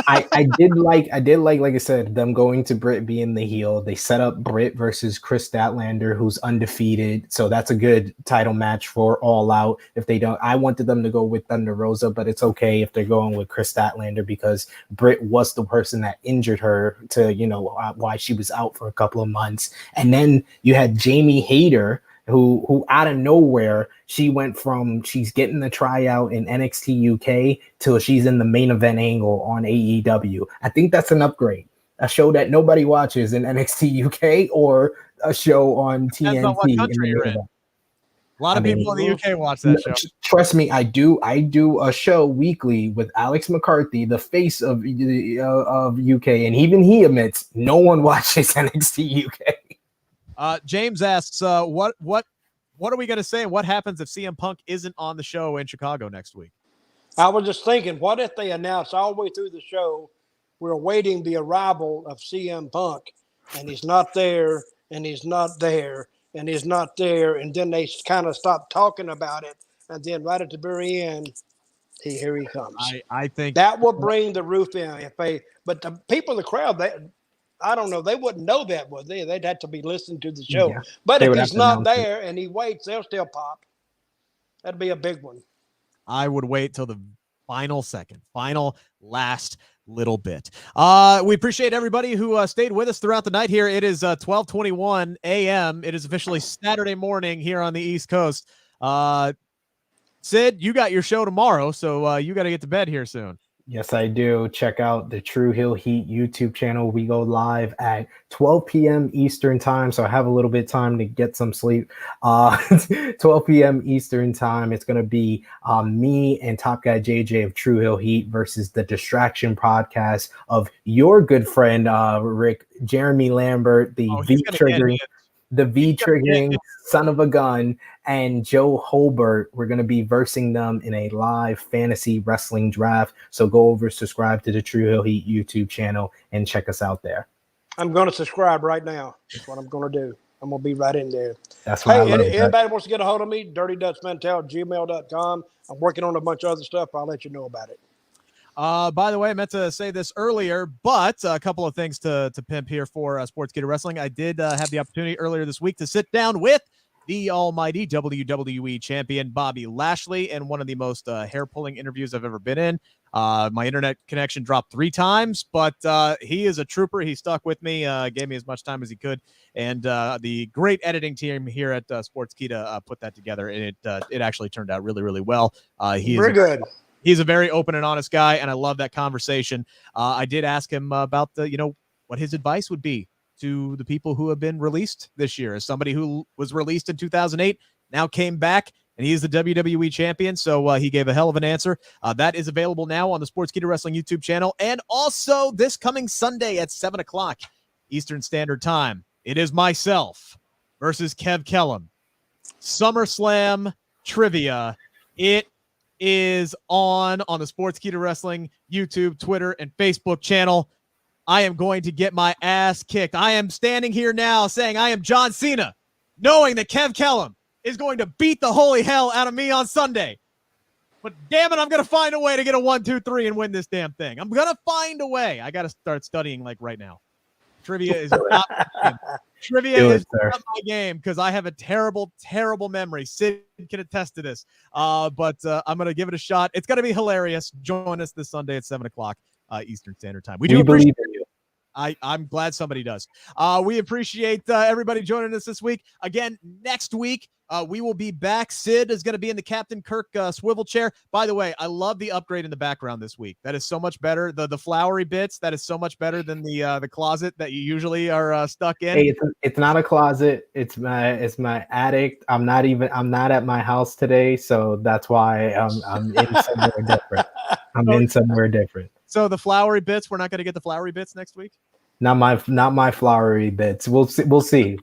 I did like I said, them going to Britt being the heel. They set up Britt versus Chris Statlander, who's undefeated. So that's a good title match for All Out. If they don't, I wanted them to go with Thunder Rosa, but it's okay if they're going with Chris Statlander because Britt was the person that injured her to, why she was out for a couple of months. And then you had Jamie Hayter, who out of nowhere, she went from she's getting the tryout in NXT UK till she's in the main event angle on AEW. I think that's an upgrade. A show that nobody watches in NXT UK or a show on TNT. Depends on what country you're in. A lot of people in the UK watch that show. Trust me, I do a show weekly with Alex McCarthy, the face of UK, and even he admits no one watches NXT UK. James asks, what are we going to say? And what happens if CM Punk isn't on the show in Chicago next week? I was just thinking, what if they announce all the way through the show, we're awaiting the arrival of CM Punk, and he's not there, and he's not there, and he's not there, and then they kind of stop talking about it, and then right at the very end, here he comes. I think that will bring the roof in. But the people in the crowd, I don't know. They wouldn't know that, would they? They'd have to be listening to the show. Yeah, but if he's not there and he waits, they'll still pop. That'd be a big one. I would wait till the final last little bit. We appreciate everybody who stayed with us throughout the night here. It is 12:21 a.m. It is officially Saturday morning here on the East Coast. Sid, you got your show tomorrow, so you got to get to bed here soon. Yes, I do. Check out the True Hill Heat YouTube channel. We go live at 12 p.m. Eastern time, so I have a little bit of time to get some sleep. 12 p.m. Eastern time. It's going to be me and Top Guy JJ of True Hill Heat versus the Distraction podcast of your good friend, Rick, Jeremy Lambert, the V-triggering son of a gun, and Joe Holbert. We're going to be versing them in a live fantasy wrestling draft. So go over, subscribe to the True Hill Heat YouTube channel, and check us out there. I'm going to subscribe right now. That's what I'm going to do. I'm going to be right in there. That's what anybody wants to get a hold of me, dirtydutchmantell@gmail.com. I'm working on a bunch of other stuff. I'll let you know about it. By the way, I meant to say this earlier, but a couple of things to pimp here for Sportskeeda Wrestling. I did have the opportunity earlier this week to sit down with the almighty WWE champion, Bobby Lashley, in one of the most hair-pulling interviews I've ever been in. My internet connection dropped 3 times, but he is a trooper. He stuck with me, gave me as much time as he could, and the great editing team here at Sportskeeda put that together, and it actually turned out really, really well. Very good. He's a very open and honest guy, and I love that conversation. I did ask him about what his advice would be to the people who have been released this year. As somebody who was released in 2008, now came back, and he is the WWE champion, so he gave a hell of an answer. That is available now on the Sportskeeda Wrestling YouTube channel, and also this coming Sunday at 7 o'clock Eastern Standard Time. It is myself versus Kev Kellum. SummerSlam trivia. It is on the Sportskeeda Wrestling YouTube, Twitter, and Facebook channel. I am going to get my ass kicked. I am standing here now saying I am John Cena, knowing that Kev Kellum is going to beat the holy hell out of me on Sunday. But damn it, I'm going to find a way to get a 1, 2, 3 and win this damn thing. I'm going to find a way. I got to start studying like right now. Trivia is not my game because I have a terrible, terrible memory. Sid can attest to this. But I'm going to give it a shot. It's going to be hilarious. Join us this Sunday at 7 o'clock Eastern Standard Time. We do believe in you. I'm glad somebody does. We appreciate everybody joining us this week. Again, next week, we will be back. Sid is going to be in the Captain Kirk swivel chair. By the way, I love the upgrade in the background this week. That is so much better. The flowery bits, that is so much better than the closet that you usually are stuck in. Hey, it's not a closet. It's my attic. I'm not at my house today, so that's why I'm in somewhere different. I'm in somewhere different. So the flowery bits, we're not going to get the flowery bits next week? Not my flowery bits. We'll see.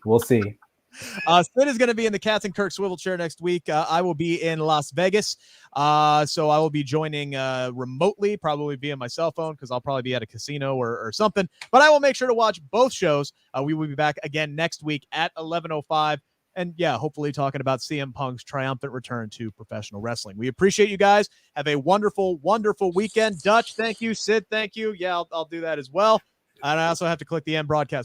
Sid is going to be in the Captain Kirk swivel chair next week. I will be in Las Vegas. So I will be joining remotely, probably via my cell phone, because I'll probably be at a casino or something. But I will make sure to watch both shows. We will be back again next week at 11:05. And yeah, hopefully talking about CM Punk's triumphant return to professional wrestling. We appreciate you guys. Have a wonderful, wonderful weekend. Dutch, thank you. Sid, thank you. Yeah, I'll do that as well. And I also have to click the end broadcast.